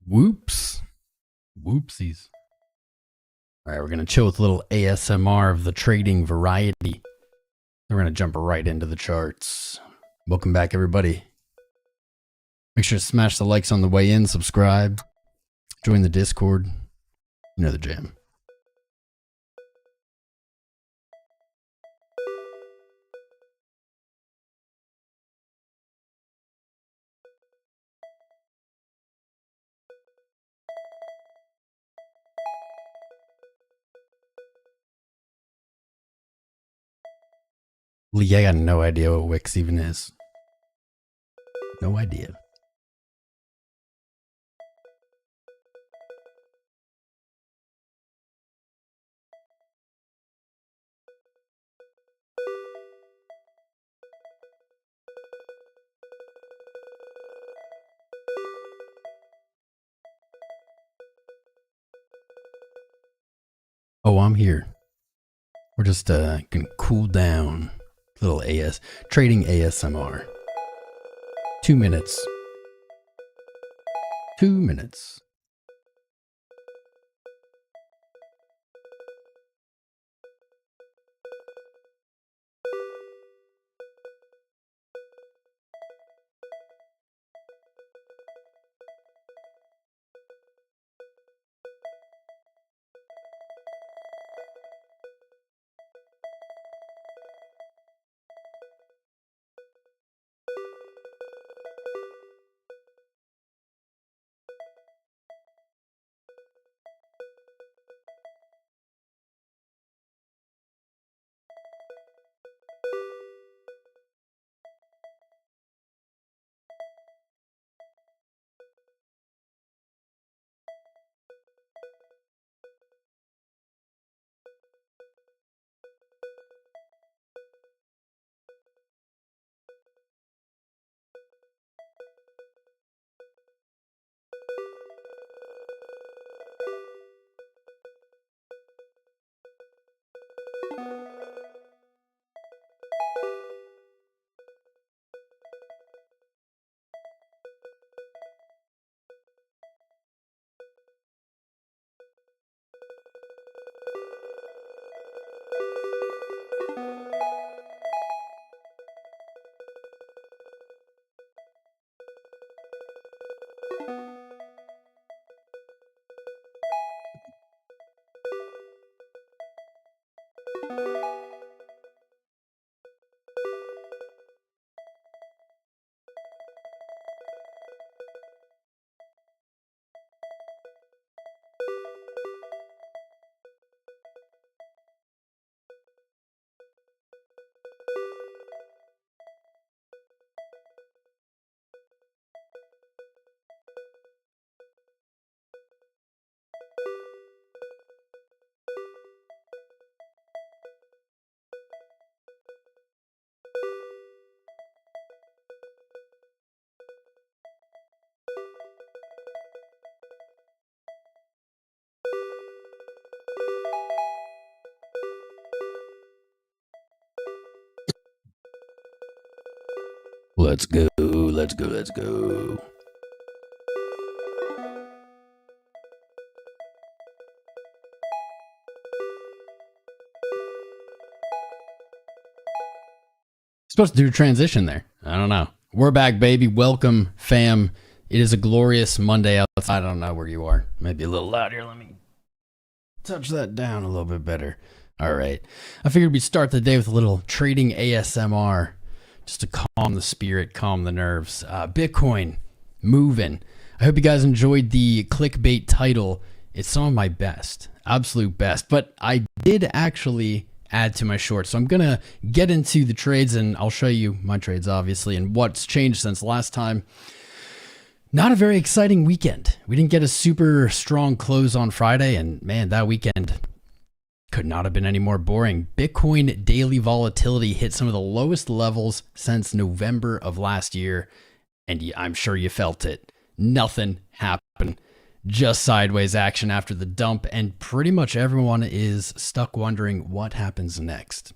Whoops. Whoopsies. All right, we're going to chill with a little ASMR of the trading variety. Then we're going to jump right into the charts. Welcome back, everybody. Make sure to smash the likes on the way in, subscribe, join the Discord. You know the jam. Lee, I got no idea what Wix even is. No idea. Oh, I'm here. We're just gonna cool down. Little trading ASMR. 2 minutes. 2 minutes. Let's go, let's go, let's go. Supposed to do a transition there. I don't know. We're back, baby. Welcome, fam. It is a glorious Monday outside. I don't know where you are. Maybe a little louder. Let me touch that down a little bit better. All right. I figured we'd start the day with a little trading ASMR. Just to calm the spirit, calm the nerves. Bitcoin moving. I hope you guys enjoyed the clickbait title. It's some of my best, absolute best. But I did actually add to my short. So I'm going to get into the trades and I'll show you my trades, obviously, and what's changed since last time. Not a very exciting weekend. We didn't get a super strong close on Friday. And man, that weekend could not have been any more boring. Bitcoin daily volatility hit some of the lowest levels since November of last year, and I'm sure you felt it. Nothing happened. Just sideways action after the dump, and pretty much everyone is stuck wondering what happens next.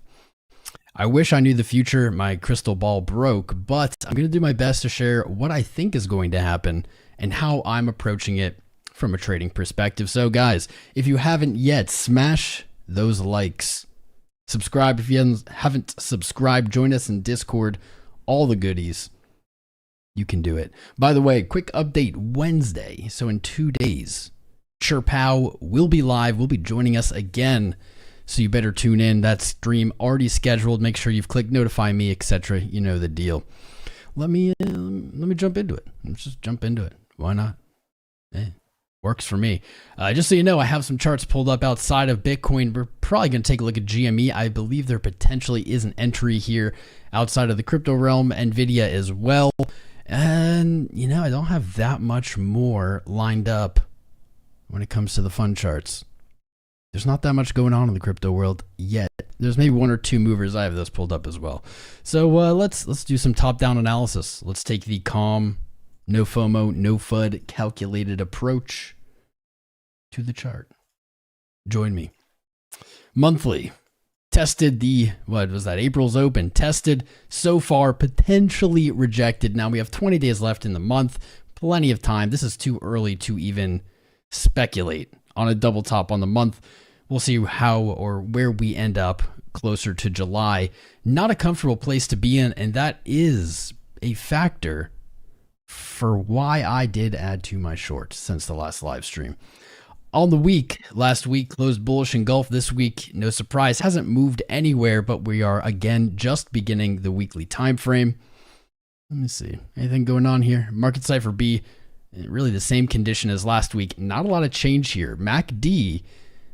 I wish I knew the future. My crystal ball broke, but I'm going to do my best to share what I think is going to happen and how I'm approaching it from a trading perspective. So guys, if you haven't yet, smash those likes. Subscribe if you haven't subscribed. Join us in Discord. All the goodies. You can do it. By the way, quick update Wednesday. So in 2 days, 𝐂𝐴𝐺 will be live. We'll be joining us again. So you better tune in. That stream already scheduled. Make sure you've clicked notify me, etc. You know the deal. Let me jump into it. Let's just jump into it. Why not? Works for me. Just so you know, I have some charts pulled up outside of Bitcoin. We're probably going to take a look at GME. I believe there potentially is an entry here outside of the crypto realm. NVIDIA as well. And, you know, I don't have that much more lined up when it comes to the fun charts. There's not that much going on in the crypto world yet. There's maybe one or two movers. I have those pulled up as well. So let's do some top-down analysis. Let's take the calm, no FOMO, no FUD, calculated approach to the chart. Join me. Monthly. Tested the, what was that, April's open. Tested so far, potentially rejected. Now we have 20 days left in the month. Plenty of time. This is too early to even speculate on a double top on the month. We'll see how or where we end up closer to July. Not a comfortable place to be in, and that is a factor for why I did add to my short since the last live stream. On the week, last week closed bullish engulf. This week, no surprise, hasn't moved anywhere, but we are again just beginning the weekly time frame. Let me see. Anything going on here? Market cipher B, really the same condition as last week. Not a lot of change here. MACD,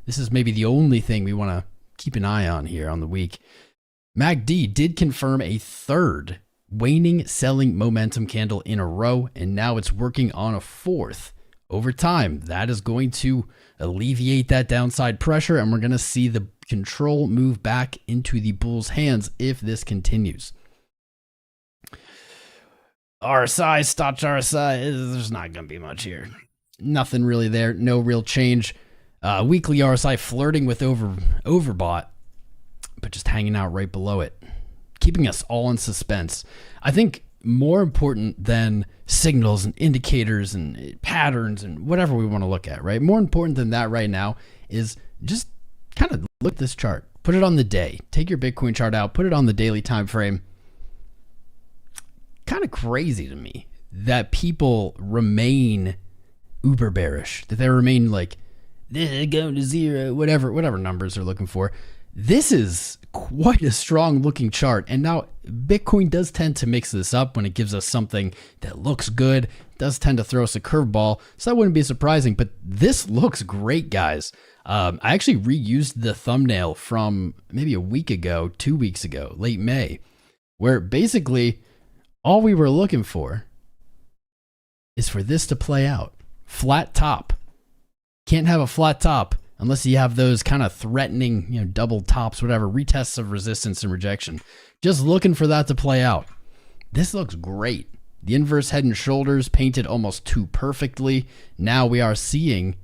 this is maybe the only thing we want to keep an eye on here on the week. MACD did confirm a third waning selling momentum candle in a row, and now it's working on a fourth. Over time, that is going to alleviate that downside pressure, and we're going to see the control move back into the bull's hands if this continues. RSI, stock RSI, there's not going to be much here. Nothing really there. No real change. Weekly RSI flirting with overbought, but just hanging out right below it, keeping us all in suspense. I think more important than signals and indicators and patterns and whatever we want to look at, right? More important than that right now is just kind of look at this chart. Put it on the day. Take your Bitcoin chart out. Put it on the daily time frame. Kind of crazy to me that people remain uber bearish, that they remain like, this is going to zero, whatever numbers they're looking for. This is quite a strong looking chart. And now Bitcoin does tend to mix this up when it gives us something that looks good, does tend to throw us a curveball. So that wouldn't be surprising, but this looks great, guys. I actually reused the thumbnail from maybe a week ago, 2 weeks ago, late May, where basically all we were looking for is for this to play out. Flat top. Can't have a flat top unless you have those kind of threatening, you know, double tops, whatever, retests of resistance and rejection. Just looking for that to play out. This looks great. The inverse head and shoulders painted almost too perfectly. Now we are seeing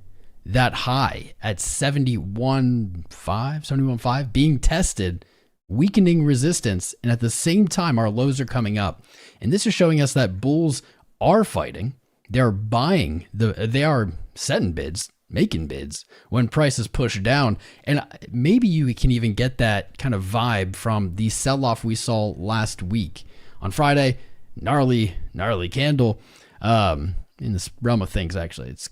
that high at 71.5 being tested, weakening resistance, and at the same time our lows are coming up. And this is showing us that bulls are fighting. They're buying, they are setting bids, making bids when prices push down. And maybe you can even get that kind of vibe from the sell-off we saw last week. On Friday, gnarly candle. In this realm of things, actually, it's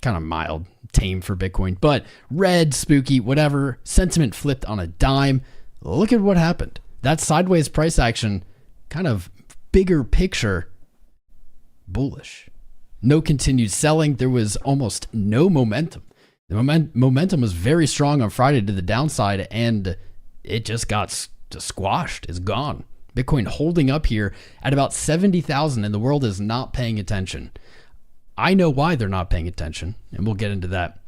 kind of mild, tame for Bitcoin, but red, spooky, whatever. Sentiment flipped on a dime. Look at what happened. That sideways price action, kind of bigger picture, bullish. No continued selling. There was almost no momentum. The momentum was very strong on Friday to the downside, and it just got squashed. It's gone. Bitcoin holding up here at about 70,000, and the world is not paying attention. I know why they're not paying attention, and we'll get into that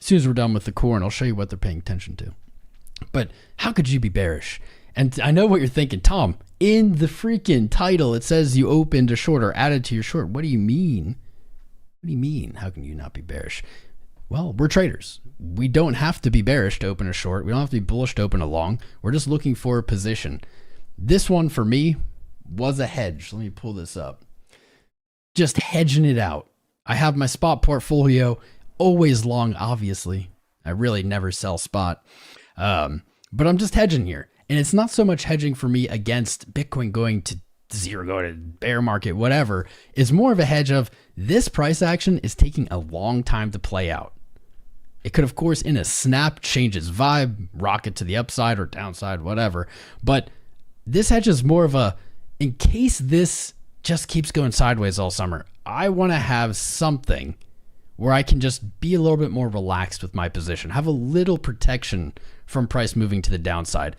as soon as we're done with the core, and I'll show you what they're paying attention to. But how could you be bearish? And I know what you're thinking, Tom, in the freaking title, it says you opened a short or added to your short. What do you mean? What do you mean? How can you not be bearish? Well, we're traders. We don't have to be bearish to open a short. We don't have to be bullish to open a long. We're just looking for a position. This one for me was a hedge. Let me pull this up. Just hedging it out. I have my spot portfolio always long, obviously. I really never sell spot. But I'm just hedging here. And it's not so much hedging for me against Bitcoin going to zero, going to bear market, whatever. It's more of a hedge of this price action is taking a long time to play out. It could, of course, in a snap, change its vibe, rocket to the upside or downside, whatever. But this hedge is more of a, in case this just keeps going sideways all summer, I want to have something where I can just be a little bit more relaxed with my position, have a little protection from price moving to the downside.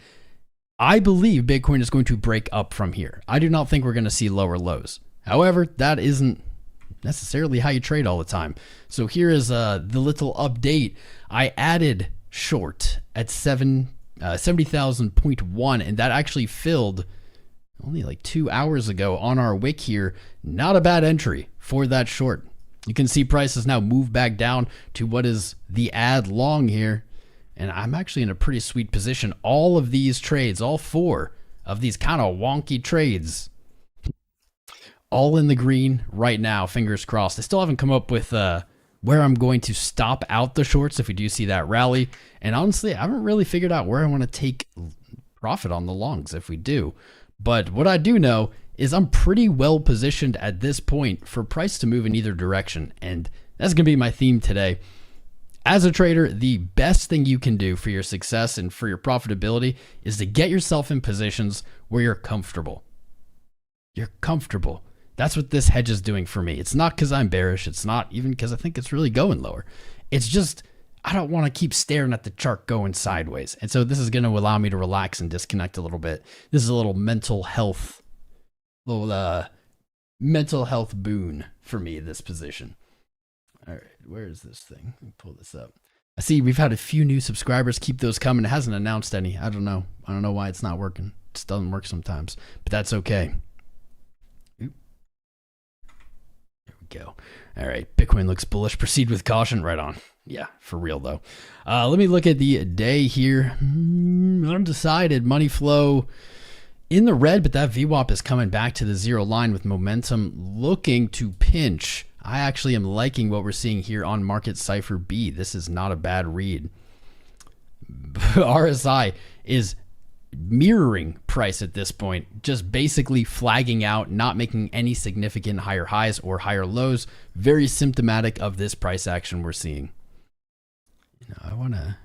I believe Bitcoin is going to break up from here. I do not think we're going to see lower lows. However, that isn't necessarily how you trade all the time. So here is the little update. I added short at 70,000.1, and that actually filled only like 2 hours ago on our wick here. Not a bad entry for that short. You can see price has now moved back down to what is the add long here. And I'm actually in a pretty sweet position. All of these trades, all 4 of these kind of wonky trades, all in the green right now, fingers crossed. I still haven't come up with where I'm going to stop out the shorts if we do see that rally. And honestly, I haven't really figured out where I want to take profit on the longs if we do. But what I do know is I'm pretty well positioned at this point for price to move in either direction. And that's going to be my theme today. As a trader, the best thing you can do for your success and for your profitability is to get yourself in positions where you're comfortable. You're comfortable. That's what this hedge is doing for me. It's not because I'm bearish. It's not even because I think it's really going lower. It's just I don't want to keep staring at the chart going sideways. And so this is going to allow me to relax and disconnect a little bit. This is a little mental health boon for me, this position. All right, where is this thing? Let me pull this up. I see we've had a few new subscribers. Keep those coming. It hasn't announced any. I don't know. I don't know why it's not working. It just doesn't work sometimes, but that's okay. Oop. There we go. All right, Bitcoin looks bullish. Proceed with caution. Right on. Yeah, for real though. Let me look at the day here. Undecided. Money flow in the red, but that VWAP is coming back to the zero line with momentum looking to pinch. I actually am liking what we're seeing here on Market Cipher B. This is not a bad read. RSI is mirroring price at this point, just basically flagging out, not making any significant higher highs or higher lows. Very symptomatic of this price action we're seeing. You know, I want to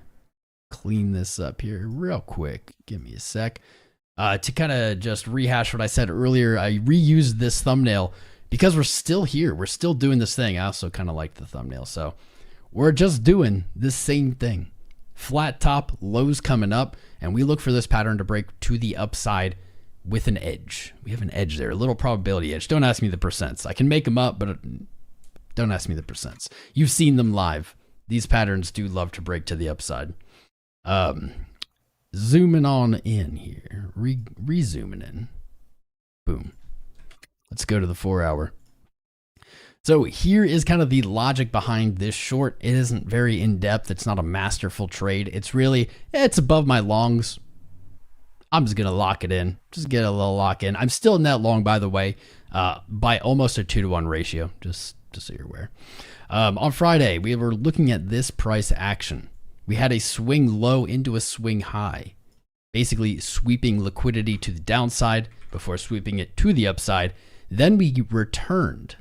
clean this up here real quick. Give me a sec. To kind of just rehash what I said earlier, I reused this thumbnail because we're still here. We're still doing this thing. I also kind of like the thumbnail. So we're just doing this same thing. Flat top, lows coming up, and we look for this pattern to break to the upside with an edge. We have an edge there, a little probability edge. Don't ask me the percents. I can make them up, but don't ask me the percents. You've seen them live. These patterns do love to break to the upside. Zooming on in here, re-zooming in. Boom. Let's go to the 4 hour. So here is kind of the logic behind this short. It isn't very in-depth. It's not a masterful trade. It's really, it's above my longs. I'm just going to lock it in. Just get a little lock in. I'm still net long, by the way, by almost a 2-to-1 ratio, just so you're aware. On Friday, we were looking at this price action. We had a swing low into a swing high, basically sweeping liquidity to the downside before sweeping it to the upside. Then we returned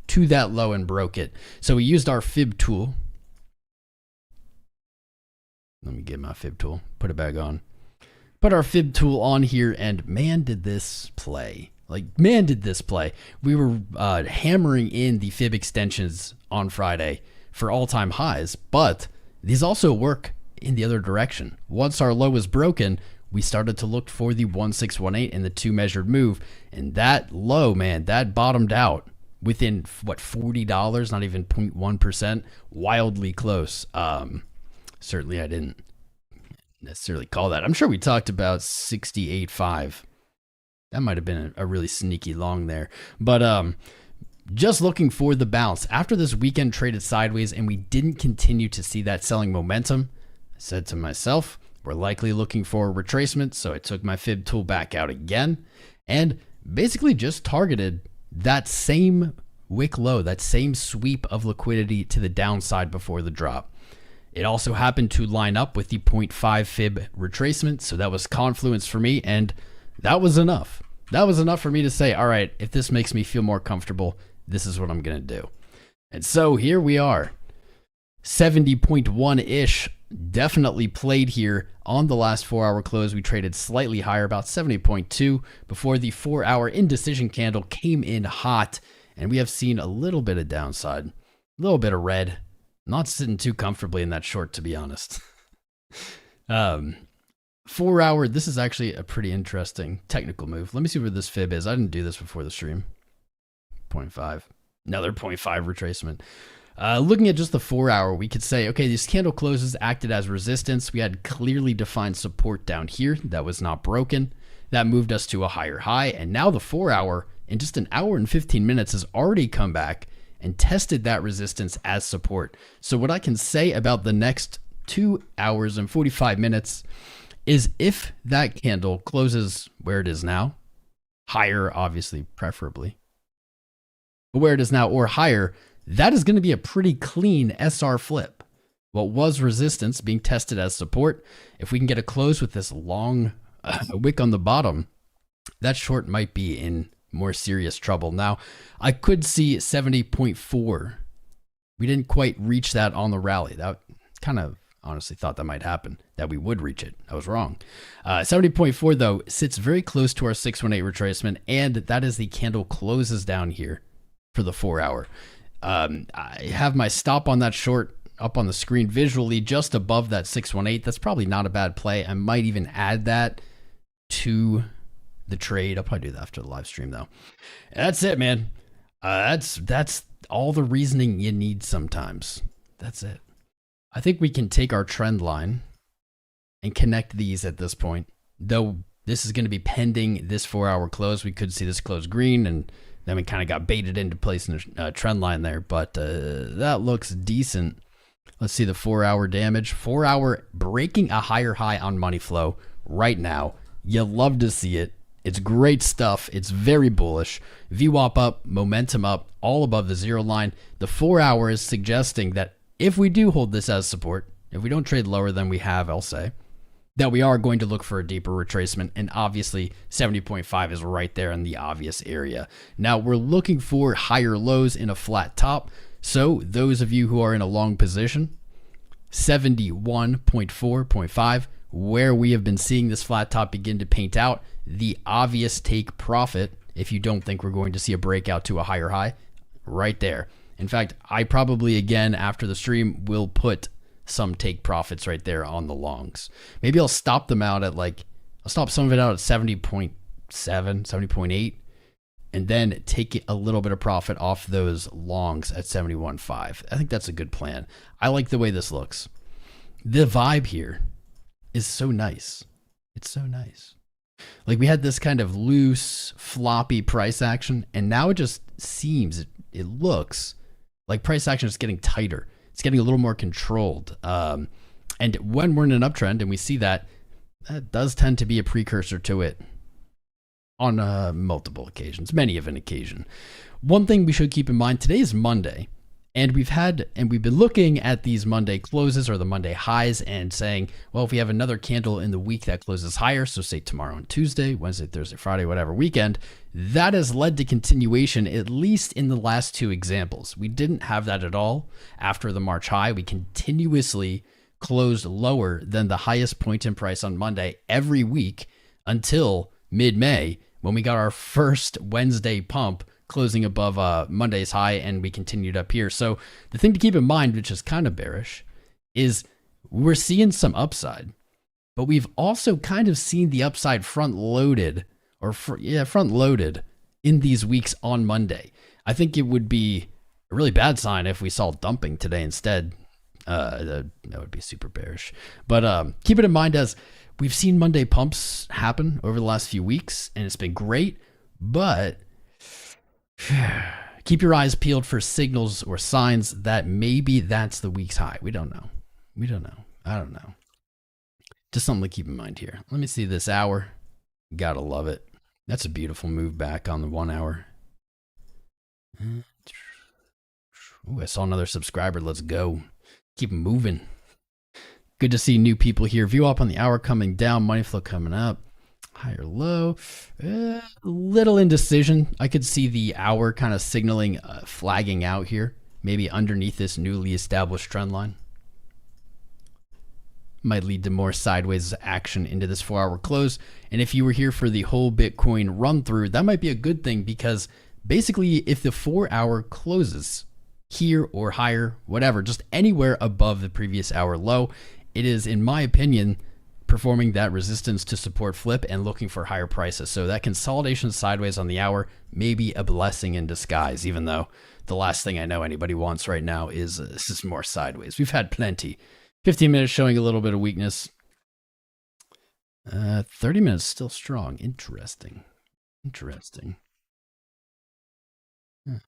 to that low and broke it. So we used our fib tool. Let me get my fib tool, put it back on. Put our fib tool on here, and man, did this play. Like, man, did this play. We were hammering in the fib extensions on Friday for all-time highs, but these also work in the other direction. Once our low was broken, we started to look for the 1618 and the 2 measured move. And that low, man, that bottomed out within, what, $40, not even 0.1%, wildly close. Certainly I didn't necessarily call that. I'm sure we talked about 68.5. That might have been a really sneaky long there. But just looking for the bounce. After this weekend traded sideways and we didn't continue to see that selling momentum, I said to myself, we're likely looking for a retracement. So I took my fib tool back out again and basically just targeted that same wick low, that same sweep of liquidity to the downside before the drop. It also happened to line up with the 0.5 fib retracement, so that was confluence for me, and that was enough. That was enough for me to say, all right, if this makes me feel more comfortable, this is what I'm going to do. And so here we are. 70.1-ish definitely played here on the last 4-hour close. We traded slightly higher, about 70.2, before the 4-hour indecision candle came in hot, and we have seen a little bit of downside, a little bit of red. Not sitting too comfortably in that short, to be honest. 4-hour, this is actually a pretty interesting technical move. Let me see where this fib is. I didn't do this before the stream. 0.5. Another 0.5 retracement. Looking at just the 4-hour, we could say, okay, this candle closes acted as resistance. We had clearly defined support down here that was not broken. That moved us to a higher high. And now the 4-hour, in just an hour and 15 minutes, has already come back and tested that resistance as support. So what I can say about the next 2 hours and 45 minutes is if that candle closes where it is now, higher, obviously, preferably, but where it is now or higher, that is going to be a pretty clean SR flip. What was resistance being tested as support, if we can get a close with this long wick on the bottom, that short might be in more serious trouble. Now, I could see 70.4. We didn't quite reach that on the rally. That kind of honestly thought that might happen, that we would reach it. I was wrong. 70.4, though, sits very close to our 618 retracement, and that is the candle closes down here for the 4-hour. I have my stop on that short up on the screen visually just above that 618. That's probably not a bad play. I might even add that to the trade. I'll probably do that after the live stream, though. That's it, man. That's all the reasoning you need sometimes. That's it. I think we can take our trend line and connect these at this point, though this is going to be pending this 4-hour close. We could see this close green, and then we kind of got baited into placing a trend line there, but that looks decent. Let's see the 4-hour damage. 4-hour breaking a higher high on money flow right now. You love to see it. It's great stuff. It's very bullish. VWAP up, momentum up, all above the 0 line. The 4-hour is suggesting that if we do hold this as support, if we don't trade lower than we have, I'll say, that we are going to look for a deeper retracement, and obviously 70.5 is right there in the obvious area. Now we're looking for higher lows in a flat top, so those of you who are in a long position, 71.4.5, where we have been seeing this flat top begin to paint out, the obvious take profit if you don't think we're going to see a breakout to a higher high, right there. In fact, I probably, again, after the stream, will put some take profits right there on the longs. Maybe I'll stop them out at I'll stop some of it out at 70.7, 70.8, and then take a little bit of profit off those longs at 71.5. I think that's a good plan. I like the way this looks. The vibe here is so nice. It's so nice. Like we had this kind of loose, floppy price action, and now it just seems, it looks like price action is getting tighter. It's getting a little more controlled. And when we're in an uptrend and we see that, that does tend to be a precursor to it on multiple occasions, many of an occasion. One thing we should keep in mind, today is Monday, and we've been looking at these Monday closes or the Monday highs and saying, well, if we have another candle in the week that closes higher, so say tomorrow and Tuesday, Wednesday, Thursday, Friday, whatever weekend, that has led to continuation, at least in the last 2 examples. We didn't have that at all after the March high. We continuously closed lower than the highest point in price on Monday every week until mid-May, when we got our first Wednesday pump closing above Monday's high, and we continued up here. So the thing to keep in mind, which is kind of bearish, is we're seeing some upside, but we've also kind of seen the upside front-loaded in these weeks on Monday. I think it would be a really bad sign if we saw dumping today instead. That would be super bearish. But keep it in mind, as we've seen Monday pumps happen over the last few weeks, and it's been great, but keep your eyes peeled for signals or signs that maybe that's the week's high. We don't know. We don't know. I don't know. Just something to keep in mind here. Let me see this hour. Gotta love it. That's a beautiful move back on the 1 hour. Ooh, I saw another subscriber. Let's go. Keep moving. Good to see new people here. View up on the hour coming down. Money flow coming up. High or low. Little indecision. I could see the hour kind of signaling flagging out here. Maybe underneath this newly established trend line. Might lead to more sideways action into this 4-hour close. And if you were here for the whole Bitcoin run through, that might be a good thing, because basically if the 4-hour closes here or higher, whatever, just anywhere above the previous hour low, it is, in my opinion, performing that resistance to support flip and looking for higher prices. So that consolidation sideways on the hour may be a blessing in disguise, even though the last thing I know anybody wants right now is this is more sideways. We've had plenty. 15 minutes showing a little bit of weakness. 30 minutes still strong. Interesting. Interesting. A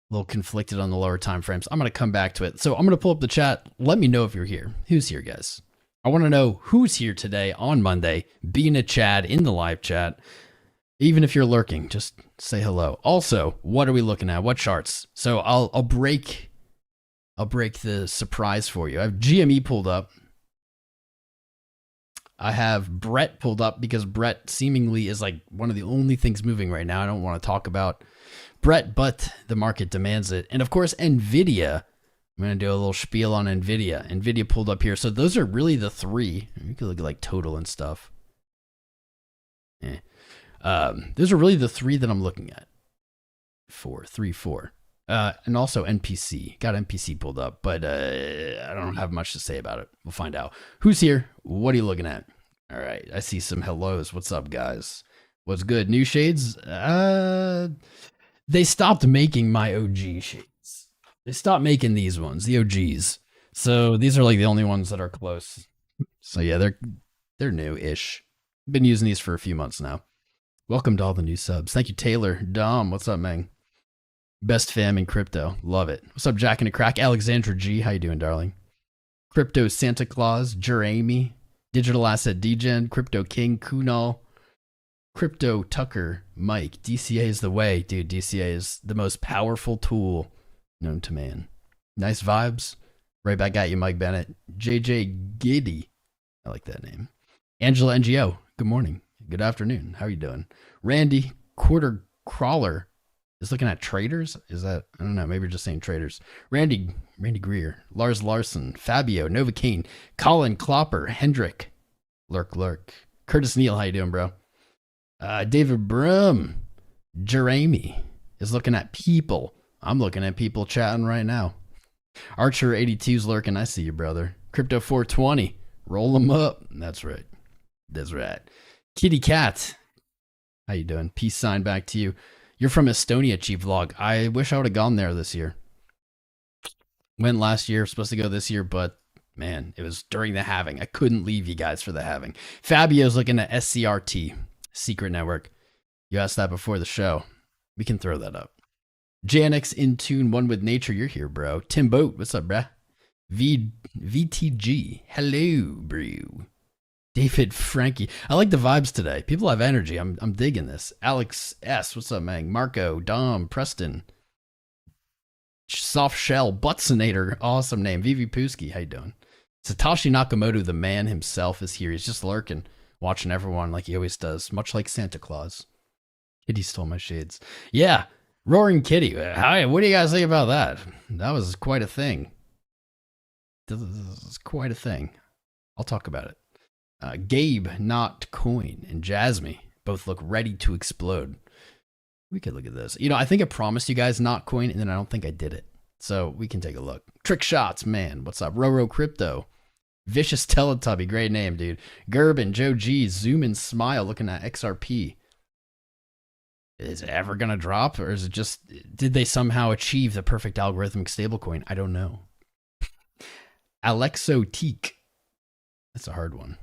little conflicted on the lower time frames. I'm going to come back to it. So I'm going to pull up the chat. Let me know if you're here. Who's here, guys? I want to know who's here today on Monday. Be in a chat in the live chat. Even if you're lurking, just say hello. Also, what are we looking at? What charts? So I'll break the surprise for you. I have GME pulled up. I have Brett pulled up because Brett seemingly is like one of the only things moving right now. I don't want to talk about Brett, but the market demands it. And of course, NVIDIA. I'm going to do a little spiel on NVIDIA. NVIDIA pulled up here. So those are really the three. You could look at like total and stuff. Those are really the three that I'm looking at. 4. And also NPC. Got NPC pulled up, but I don't have much to say about it. We'll find out. Who's here? What are you looking at? All right. I see some hellos. What's up, guys? What's good? New shades? They stopped making my OG shades. They stopped making these ones, the OGs. So these are like the only ones that are close. So yeah, they're new-ish. Been using these for a few months now. Welcome to all the new subs. Thank you, Taylor. Dom, what's up, man? Best fam in crypto. Love it. What's up, Jack and a Crack? Alexandra G, how you doing, darling? Crypto Santa Claus, Jeremy, Digital Asset Degen, Crypto King, Kunal, Crypto Tucker, Mike. DCA is the way. Dude, DCA is the most powerful tool known to man. Nice vibes. Right back at you, Mike Bennett. JJ Giddy. I like that name. Angela NGO, good morning. Good afternoon. How are you doing? Randy Quarter Crawler is looking at traders. Is that, I don't know, maybe you're just saying traders. Randy Greer, Lars Larson, Fabio, Novocaine, Colin Klopper, Hendrick, Lurk, Curtis Neal, how you doing, bro? David Brum, Jeremy is looking at people. I'm looking at people chatting right now. Archer 82's lurking. I see you, brother. Crypto 420, roll them up. That's right. Kitty Cat, how you doing? Peace sign back to you. You're from Estonia, Chief Vlog. I wish I would have gone there this year. Went last year, supposed to go this year, but man, it was during the halving. I couldn't leave you guys for the halving. Fabio's looking at SCRT, Secret Network. You asked that before the show. We can throw that up. JNX in tune, one with nature. You're here, bro. Tim Boat, what's up, bruh? VTG, hello, bro. David Frankie. I like the vibes today. People have energy. I'm digging this. Alex S. What's up, man? Marco, Dom, Preston. Soft Shell, Butsonator. Awesome name. Vivi Puski. How you doing? Satoshi Nakamoto, the man himself, is here. He's just lurking, watching everyone like he always does, much like Santa Claus. Kitty stole my shades. Yeah. Roaring Kitty. Hi, what do you guys think about that? That was quite a thing. This is quite a thing. I'll talk about it. Gabe, not Coin, and JASMY both look ready to explode. We could look at this. You know, I think I promised you guys not Coin, and then I don't think I did it. So we can take a look. Trick Shots, man. What's up? Roro Crypto. Vicious Teletubby. Great name, dude. Gerben, Joe G, Zoom and Smile looking at XRP. Is it ever going to drop? Or is it just, did they somehow achieve the perfect algorithmic stablecoin? I don't know. 𝐂𝐴LXOTIQ. That's a hard one.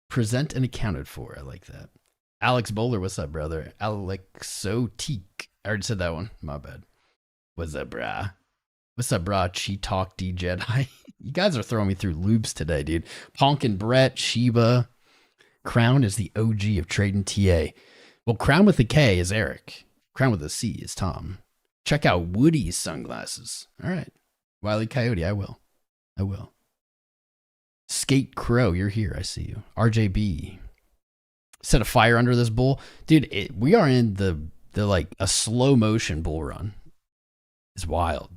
Present and accounted for. I like that. Alex Bowler, what's up, brother? 𝐂𝐴LXOTIQ. I already said that one. My bad. What's up, brah? Chi Talk D Jedi. You guys are throwing me through loops today, dude. Ponk and Brett, Sheba. Crown is the OG of trading TA. Well, Crown with a K is Eric. Crown with a C is Tom. Check out Woody's sunglasses. All right. 𝐒𝐈�𝐳, I will. I will. Skate Crow, you're here. I see you. RJB. Set a fire under this bull. Dude, we are in the like a slow motion bull run. It's wild.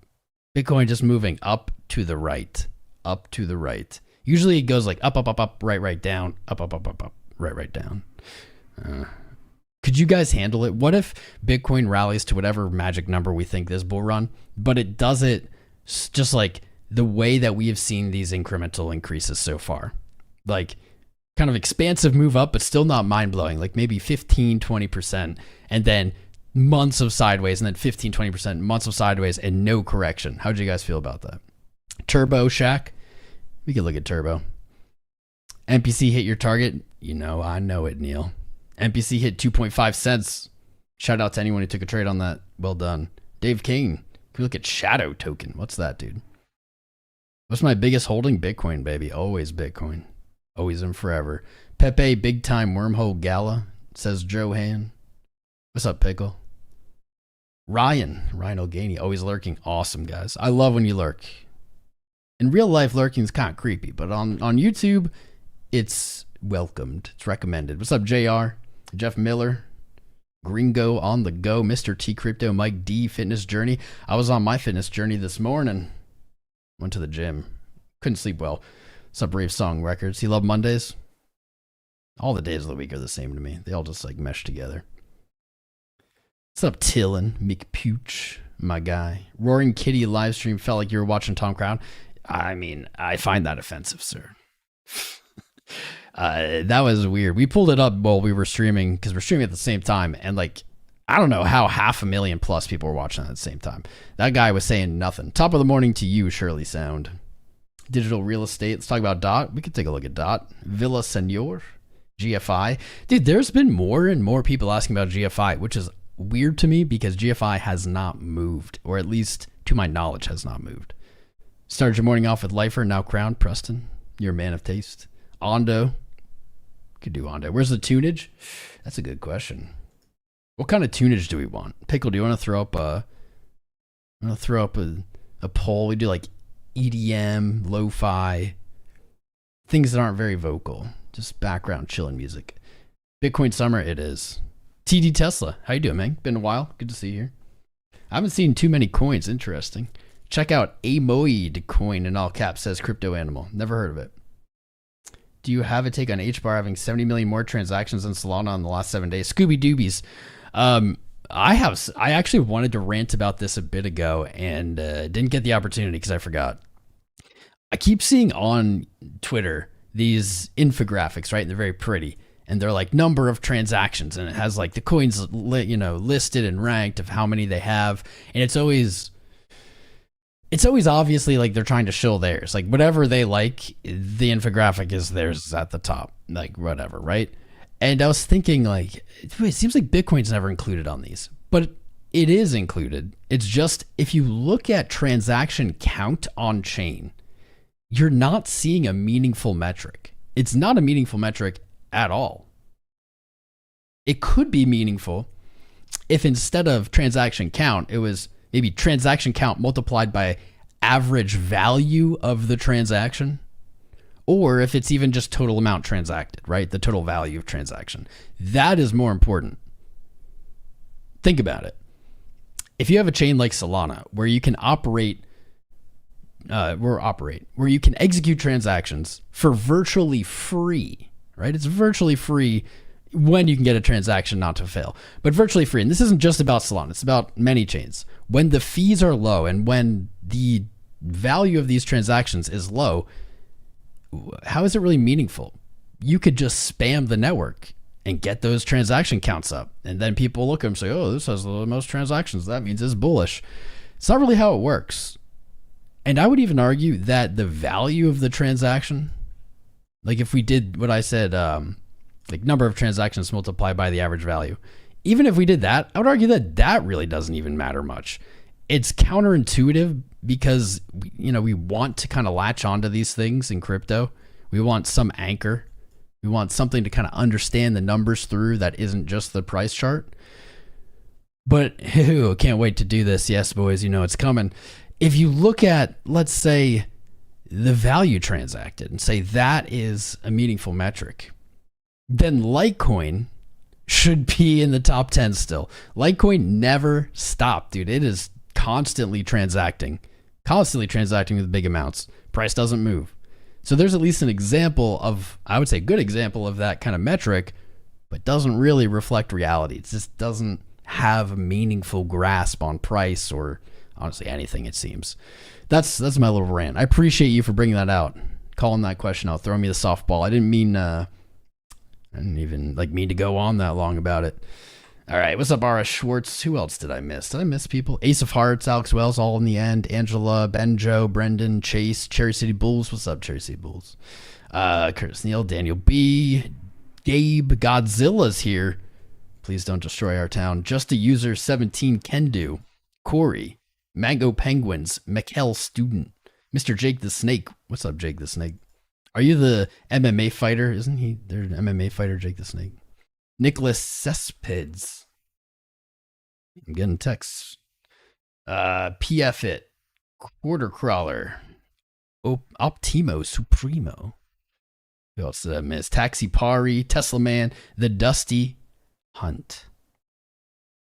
Bitcoin just moving up to the right. Up to the right. Usually it goes like up, up, up, up, right, right, down. Up, up, up, up, up, right, right, down. Could you guys handle it? What if Bitcoin rallies to whatever magic number we think this bull run, but it does it just like the way that we have seen these incremental increases so far? Like kind of expansive move up, but still not mind-blowing, like maybe 15, 20%, and then months of sideways, and then 15, 20%, months of sideways, and no correction. How'd you guys feel about that? Turbo Shack. We could look at Turbo. MPC hit your target. You know, I know it, Neil. MPC hit 2.5 cents. Shout out to anyone who took a trade on that. Well done. Dave King. Can we look at Shadow Token? What's that, dude? What's my biggest holding? Bitcoin, baby. Always Bitcoin. Always and forever. Pepe, big time wormhole gala, says Johan. What's up, Pickle? Ryan O'Ganey, always lurking. Awesome, guys. I love when you lurk. In real life, lurking is kind of creepy, but on YouTube, it's welcomed. It's recommended. What's up, JR? Jeff Miller, Gringo on the go, Mr. T Crypto, Mike D, Fitness Journey. I was on my fitness journey this morning. Went to the gym. Couldn't sleep well. What's up, Brave Song Records? You love Mondays? All the days of the week are the same to me. They all just like mesh together. What's up, Tillin, McPooch, my guy? Roaring Kitty live stream felt like you were watching Tom Crown. I mean, I find that offensive, sir. That was weird. We pulled it up while we were streaming because we're streaming at the same time, and like I don't know how 500,000 plus people were watching at the same time. That guy was saying nothing. Top of the morning to you, Shirley Sound. Digital real estate. Let's talk about DOT. We could take a look at DOT. Villa Senor, GFI. Dude, there's been more and more people asking about GFI, which is weird to me because GFI has not moved, or at least to my knowledge has not moved. Started your morning off with Lifer, now Crown. Preston, you're a man of taste. Ondo. Could do Ondo. Where's the tunage? That's a good question. What kind of tunage do we want? Pickle, do you want to throw up a poll? We do like EDM, lo-fi, things that aren't very vocal, just background chilling music. Bitcoin summer, it is. TD Tesla, how you doing, man? Been a while. Good to see you here. I haven't seen too many coins. Interesting. Check out 𝐂𝐴MOID in all caps, says Crypto Animal. Never heard of it. Do you have a take on HBAR having 70 million more transactions than Solana in the last 7 days? Scooby Doobies. I actually wanted to rant about this a bit ago and didn't get the opportunity because I forgot. I keep seeing on Twitter these infographics, right? And they're very pretty. And they're like number of transactions. And it has like the coins, listed and ranked of how many they have. And it's always obviously like they're trying to shill theirs. Like whatever they like, the infographic is theirs at the top. Like whatever, right? And I was thinking like, it seems like Bitcoin's never included on these. But it is included. It's just if you look at transaction count on chain, you're not seeing a meaningful metric. It's not a meaningful metric at all. It could be meaningful if instead of transaction count, it was maybe transaction count multiplied by average value of the transaction, or if it's even just total amount transacted, right? The total value of transaction. That is more important. Think about it. If you have a chain like Solana where you can where you can execute transactions for virtually free, right? It's virtually free when you can get a transaction not to fail, but virtually free. And this isn't just about Solana. It's about many chains. When the fees are low and when the value of these transactions is low, how is it really meaningful? You could just spam the network and get those transaction counts up. And then people look at them and say, oh, this has the most transactions. That means it's bullish. It's not really how it works. And I would even argue that the value of the transaction, like if we did what I said, like number of transactions multiplied by the average value, even if we did that, I would argue that that really doesn't even matter much. It's counterintuitive because we want to kind of latch onto these things in crypto. We want some anchor. We want something to kind of understand the numbers through that isn't just the price chart. But can't wait to do this. Yes, boys, you know it's coming. If you look at, let's say, the value transacted and say that is a meaningful metric, then Litecoin should be in the top 10 still. Litecoin never stopped, dude. It is constantly transacting with big amounts. Price doesn't move. So there's at least an example of, I would say, a good example of that kind of metric, but doesn't really reflect reality. It just doesn't have a meaningful grasp on price or honestly anything, it seems. That's my little rant. I appreciate you for bringing that out, calling that question out, throwing me the softball. I didn't even mean to go on that long about it. All right, what's up, R.S. Schwartz? Who else did I miss? Did I miss people? Ace of Hearts, Alex Wells, all in the end. Angela, Benjo, Brendan, Chase, Cherry City Bulls. What's up, Cherry City Bulls? Curtis Neal, Daniel B, Gabe, Godzilla's here. Please don't destroy our town. Just a user 17 can do. Corey, Mango Penguins, Mikkel Student, Mr. Jake the Snake. What's up, Jake the Snake? Are you the MMA fighter? Isn't he? There's an MMA fighter, Jake the Snake. Nicholas Cespedes. I'm getting texts. PF It. Quarter Crawler. Optimo Supremo. Who else did I miss? Taxi Pari. Tesla Man. The Dusty Hunt.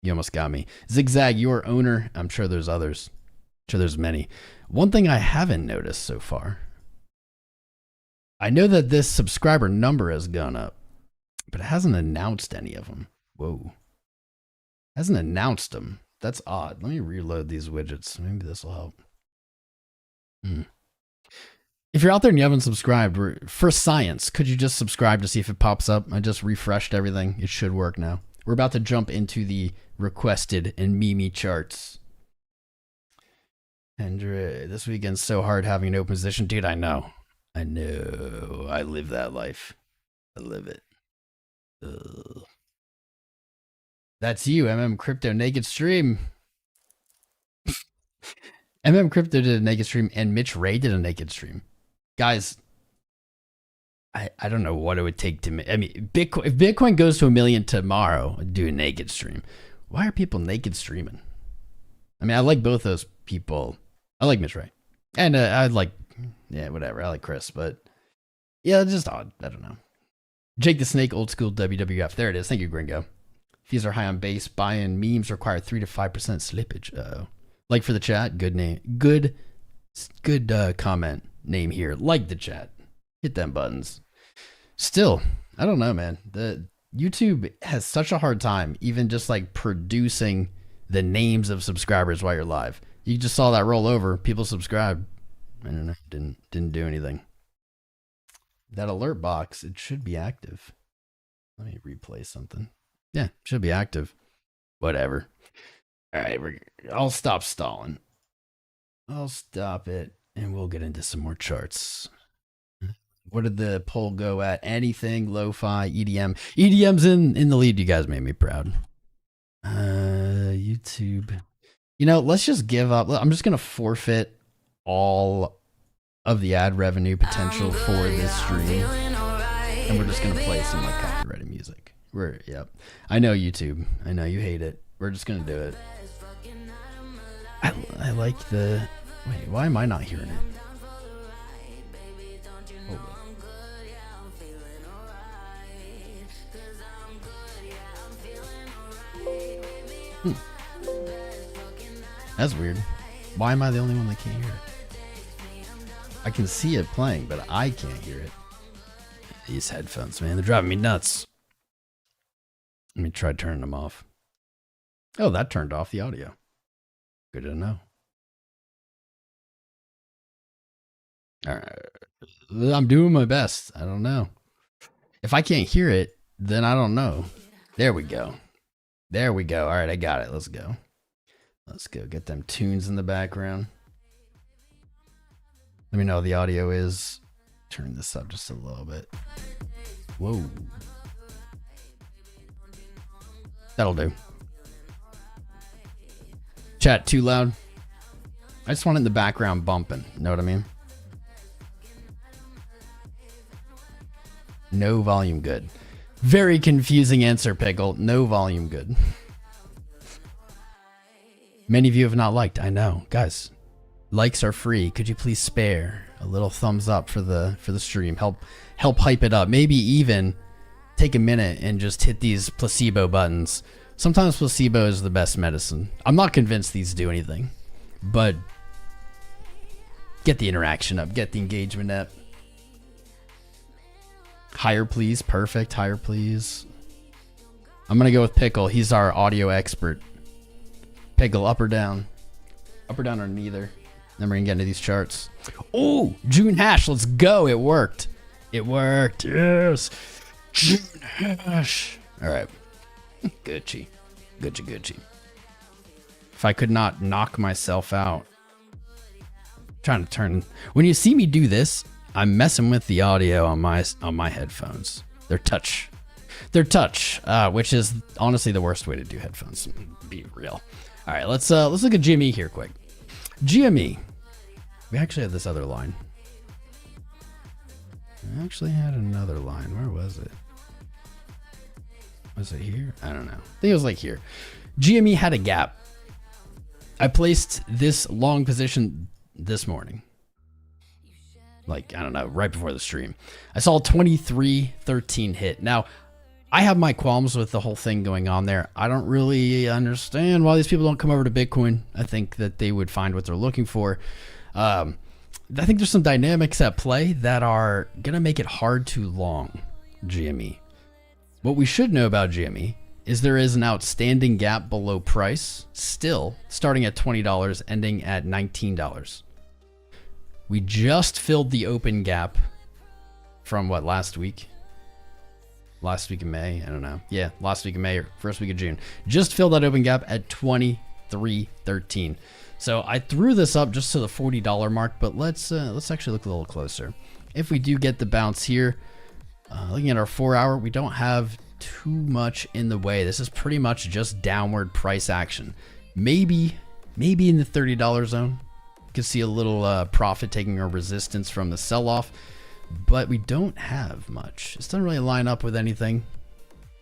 You almost got me. Zigzag, your owner. I'm sure there's others. I'm sure there's many. One thing I haven't noticed so far. I know that this subscriber number has gone up, but it hasn't announced any of them. Whoa. Hasn't announced them. That's odd. Let me reload these widgets. Maybe this will help. If you're out there and you haven't subscribed, for science, could you just subscribe to see if it pops up? I just refreshed everything. It should work now. We're about to jump into the requested and Mimi charts. And this weekend's so hard having an open position. Dude, I know. I live that life. I live it. Ugh. That's you, Crypto Naked Stream. Crypto did a naked stream and Mitch Ray did a naked stream. Guys, I don't know what it would take to, I mean, if Bitcoin goes to 1 million tomorrow, I'd do a naked stream. Why are people naked streaming? I mean, I like both those people. I like Mitch Ray. And I like, yeah, whatever. I like Chris, but yeah, it's just odd. I don't know. Jake the Snake, old school WWF. There it is. Thank you, Gringo. Fees are high on base. Buy-in memes require 3 to 5% slippage. Uh-oh. Like for the chat. Good name. Good comment name here. Like the chat. Hit them buttons. Still, I don't know, man. The YouTube has such a hard time even just like producing the names of subscribers while you're live. You just saw that roll over. People subscribed. I don't know. Didn't do anything. That alert box, it should be active. Let me replay something. Yeah, it should be active. Whatever. All right, I'll stop stalling. I'll stop it, and we'll get into some more charts. What did the poll go at? Anything, lo-fi, EDM. EDM's in the lead. You guys made me proud. YouTube. You know, let's just give up. I'm just going to forfeit all of the ad revenue potential for this stream. And we're just going to play some like copyrighted music. Yep. I know YouTube. I know you hate it. We're just going to do it. I like the... Wait, why am I not hearing it? Hold on. That's weird. Why am I the only one that can't hear it? I can see it playing, but I can't hear it. These headphones, man, they're driving me nuts. Let me try turning them off. Oh, that turned off the audio. Good to know. All right. I'm doing my best. I don't know. If I can't hear it, then I don't know. There we go. There we go. All right, I got it. Let's go. Let's go get them tunes in the background. Let me know how the audio is. Turn this up just a little bit. Whoa. That'll do. Chat too loud. I just want it in the background bumping. Know what I mean? No volume good. Very confusing answer, Pickle. No volume good. Many of you have not liked. I know. Guys, likes are free. Could you please spare a little thumbs up for the stream? Help hype it up. Maybe even take a minute and just hit these placebo buttons. Sometimes placebo is the best medicine. I'm not convinced these do anything, but get the interaction up, get the engagement up. Higher please, perfect, higher please. I'm gonna go with Pickle, he's our audio expert. Pickle, up or down? Up or down or neither? Then we're gonna get into these charts. Oh, June hash, let's go, it worked. It worked, yes. June hash. All right, Gucci. If I could not knock myself out. Trying to turn, when you see me do this, I'm messing with the audio on my headphones. They're touch, which is honestly the worst way to do headphones. Be real. All right, let's look at GME here quick. GME, we actually have this other line. I actually had another line. Where was it? Was it here? I don't know. I think it was like here. GME had a gap. I placed this long position this morning. Like, I don't know, right before the stream. I saw a 23.13 hit. Now, I have my qualms with the whole thing going on there. I don't really understand why these people don't come over to Bitcoin. I think that they would find what they're looking for. I think there's some dynamics at play that are going to make it hard to long GME. What we should know about GME is there is an outstanding gap below price, still starting at $20, ending at $19. We just filled the open gap from what, last week? Last week of May, I don't know. Yeah, last week of May or first week of June. Just filled that open gap at 23.13. So I threw this up just to the $40 mark, but let's actually look a little closer. If we do get the bounce here, looking at our 4 hour, we don't have too much in the way. This is pretty much just downward price action. Maybe in the $30 zone. Could see a little profit taking a resistance from the sell-off, but we don't have much. This doesn't really line up with anything.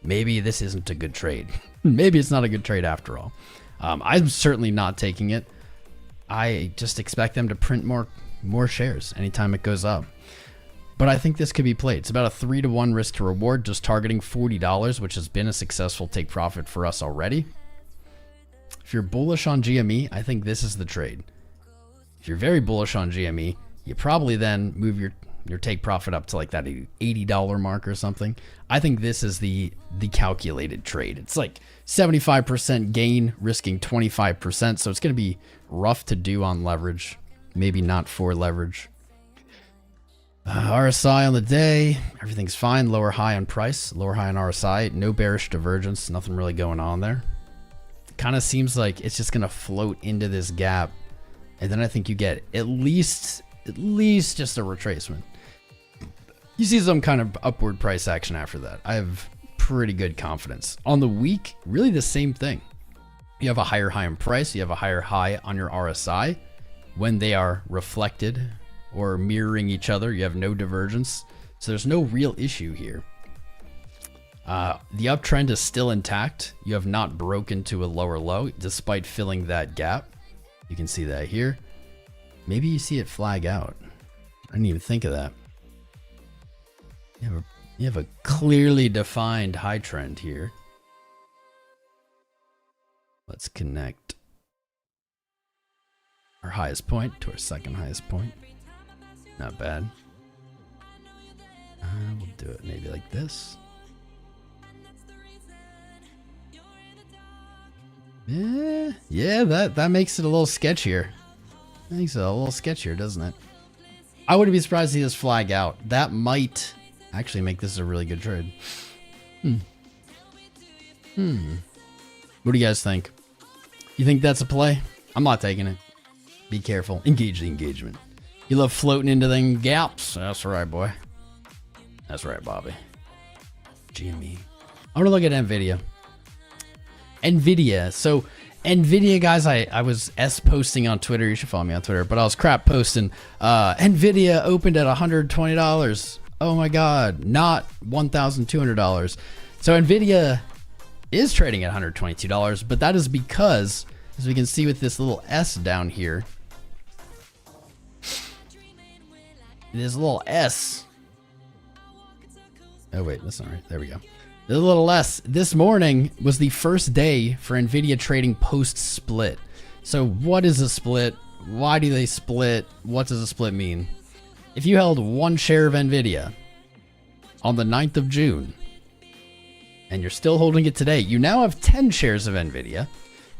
Maybe this isn't a good trade. Maybe it's not a good trade after all. I'm certainly not taking it. I just expect them to print more shares anytime it goes up. But I think this could be played. It's about a 3-to-1 risk to reward, just targeting $40, which has been a successful take profit for us already. If you're bullish on GME, I think this is the trade. If you're very bullish on GME, you probably then move your take profit up to like that $80 mark or something. I think this is the calculated trade. It's like 75% gain, risking 25%. So it's going to be rough to do on leverage. Maybe not for leverage. RSI on the day, everything's fine. Lower high on price, lower high on RSI. No bearish divergence, nothing really going on there. Kind of seems like it's just going to float into this gap. And then I think you get at least just a retracement. You see some kind of upward price action after that. I have pretty good confidence. On the week, really the same thing. You have a higher high on price. You have a higher high on your RSI. When they are reflected or mirroring each other, you have no divergence. So there's no real issue here. The uptrend is still intact. You have not broken to a lower low despite filling that gap. You can see that here. Maybe you see it flag out. I didn't even think of that. You have a clearly defined high trend here. Let's connect our highest point to our second highest point. Not bad. We'll do it maybe like this. Yeah, that makes it a little sketchier. I think so, a little sketchier, doesn't it? I wouldn't be surprised to see this flag out. That might actually make this a really good trade. What do you guys think? You think that's a play? I'm not taking it. Be careful. Engage the engagement. You love floating into them gaps. That's right, boy. That's right, Bobby. GME. I'm gonna look at NVIDIA. NVIDIA. So NVIDIA, guys, I was posting on Twitter. You should follow me on Twitter, but I was crap posting. NVIDIA opened at $120. Oh my God, not $1,200. So NVIDIA is trading at $122, but that is because, as we can see with this little S down here, this little S. Oh wait, that's not right. There we go. The little S. This morning was the first day for NVIDIA trading post-split. So what is a split? Why do they split? What does a split mean? If you held one share of NVIDIA on the 9th of June, and you're still holding it today, you now have 10 shares of NVIDIA.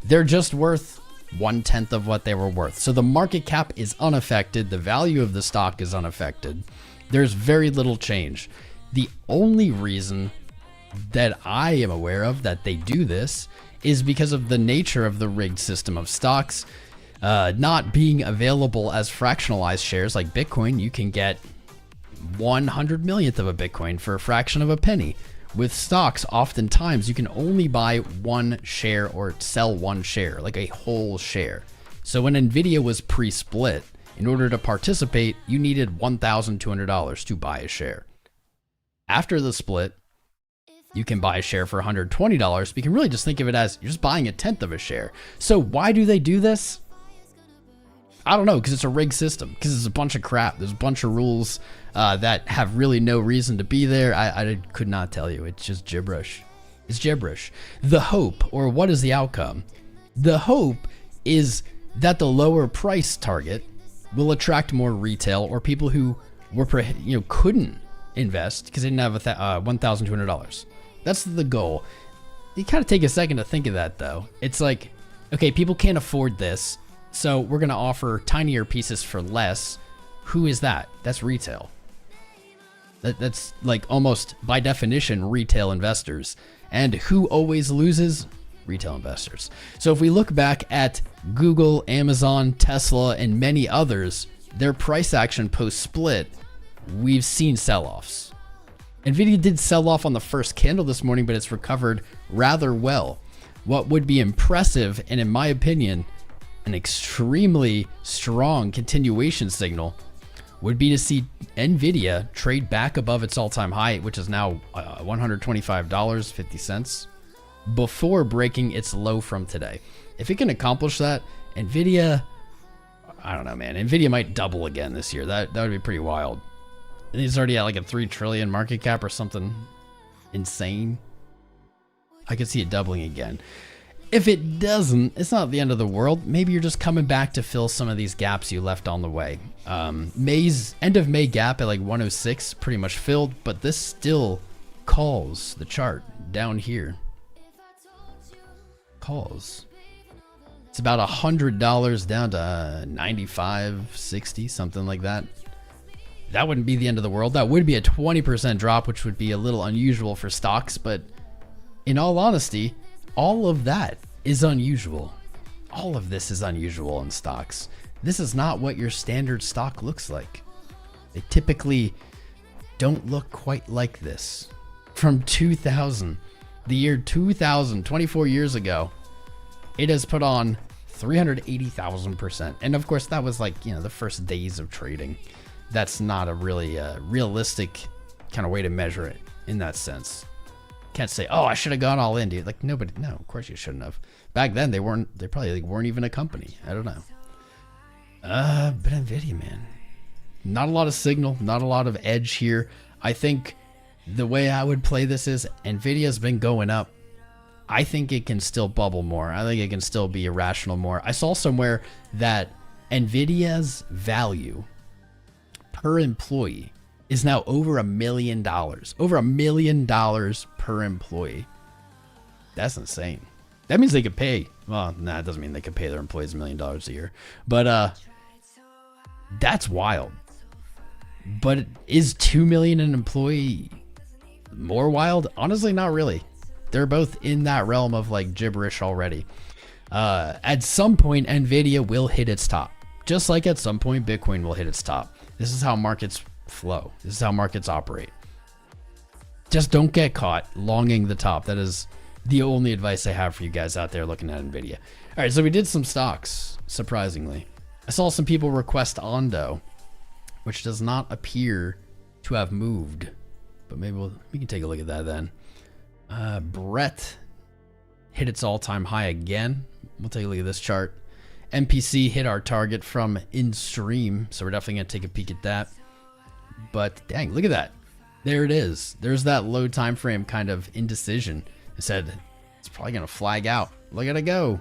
They're just worth 1/10 of what they were worth. So the market cap is unaffected. The value of the stock is unaffected. There's very little change. The only reason that I am aware of that they do this is because of the nature of the rigged system of stocks not being available as fractionalized shares like Bitcoin. You can get 100 millionth of a Bitcoin for a fraction of a penny. With stocks, oftentimes you can only buy one share or sell one share, like a whole share. So when NVIDIA was pre-split, in order to participate, you needed $1,200 to buy a share. After the split, you can buy a share for $120, but you can really just think of it as you're just buying 1/10 of a share. So why do they do this? I don't know, because it's a rigged system, because it's a bunch of crap. There's a bunch of rules that have really no reason to be there. I could not tell you. It's just gibberish. It's gibberish. The hope, or what is the outcome? The hope is that the lower price target will attract more retail or people who were couldn't invest because they didn't have $1,200. That's the goal. You kind of take a second to think of that, though. It's like, okay, people can't afford this, so we're going to offer tinier pieces for less. Who is that? That's retail. That's like almost by definition retail investors. And who always loses? Retail investors. So if we look back at Google, Amazon, Tesla, and many others, their price action post-split, we've seen sell-offs. NVIDIA did sell off on the first candle this morning, but it's recovered rather well. What would be impressive, and in my opinion, an extremely strong continuation signal, would be to see NVIDIA trade back above its all-time high, which is now $125.50, before breaking its low from today. If it can accomplish that, NVIDIA, I don't know, man. NVIDIA might double again this year. That would be pretty wild. And it's already at like a 3 trillion market cap or something insane. I could see it doubling again. If it doesn't, it's not the end of the world. Maybe you're just coming back to fill some of these gaps you left on the way. May's end of May gap at like 106, pretty much filled, but this still calls the chart down here. Calls. It's about $100 down to 95, 60, something like that. That wouldn't be the end of the world. That would be a 20% drop, which would be a little unusual for stocks, but in all honesty, all of that is unusual. All of this is unusual in stocks. This is not what your standard stock looks like. They typically don't look quite like this. From 2000, the year 2000, 24 years ago, it has put on 380,000%. And of course, that was like, the first days of trading. That's not a really realistic kind of way to measure it in that sense. Can't say, oh, I should have gone all in, dude. Like, no, of course you shouldn't have. Back then, they probably weren't even a company. I don't know. But NVIDIA, man. Not a lot of signal, not a lot of edge here. I think the way I would play this is NVIDIA's been going up. I think it can still bubble more. I think it can still be irrational more. I saw somewhere that NVIDIA's value per employee is now over $1 million. Over $1 million per employee. That's insane. That means they could pay. Well, nah, it doesn't mean they could pay their employees $1 million a year. But that's wild. But is $2 million an employee more wild? Honestly, not really. They're both in that realm of like gibberish already. At some point, NVIDIA will hit its top. Just like at some point, Bitcoin will hit its top. This is how markets flow. This is how markets operate. Just don't get caught longing the top. That is the only advice I have for you guys out there looking at NVIDIA. All right, so we did some stocks, surprisingly. I saw some people request Ondo, which does not appear to have moved. But maybe we can take a look at that then. Brett hit its all-time high again. We'll take a look at this chart. MPC hit our target from in stream, so we're definitely going to take a peek at that. But dang, look at that. There it is. There's that low time frame kind of indecision. I said it's probably going to flag out. Look at it go.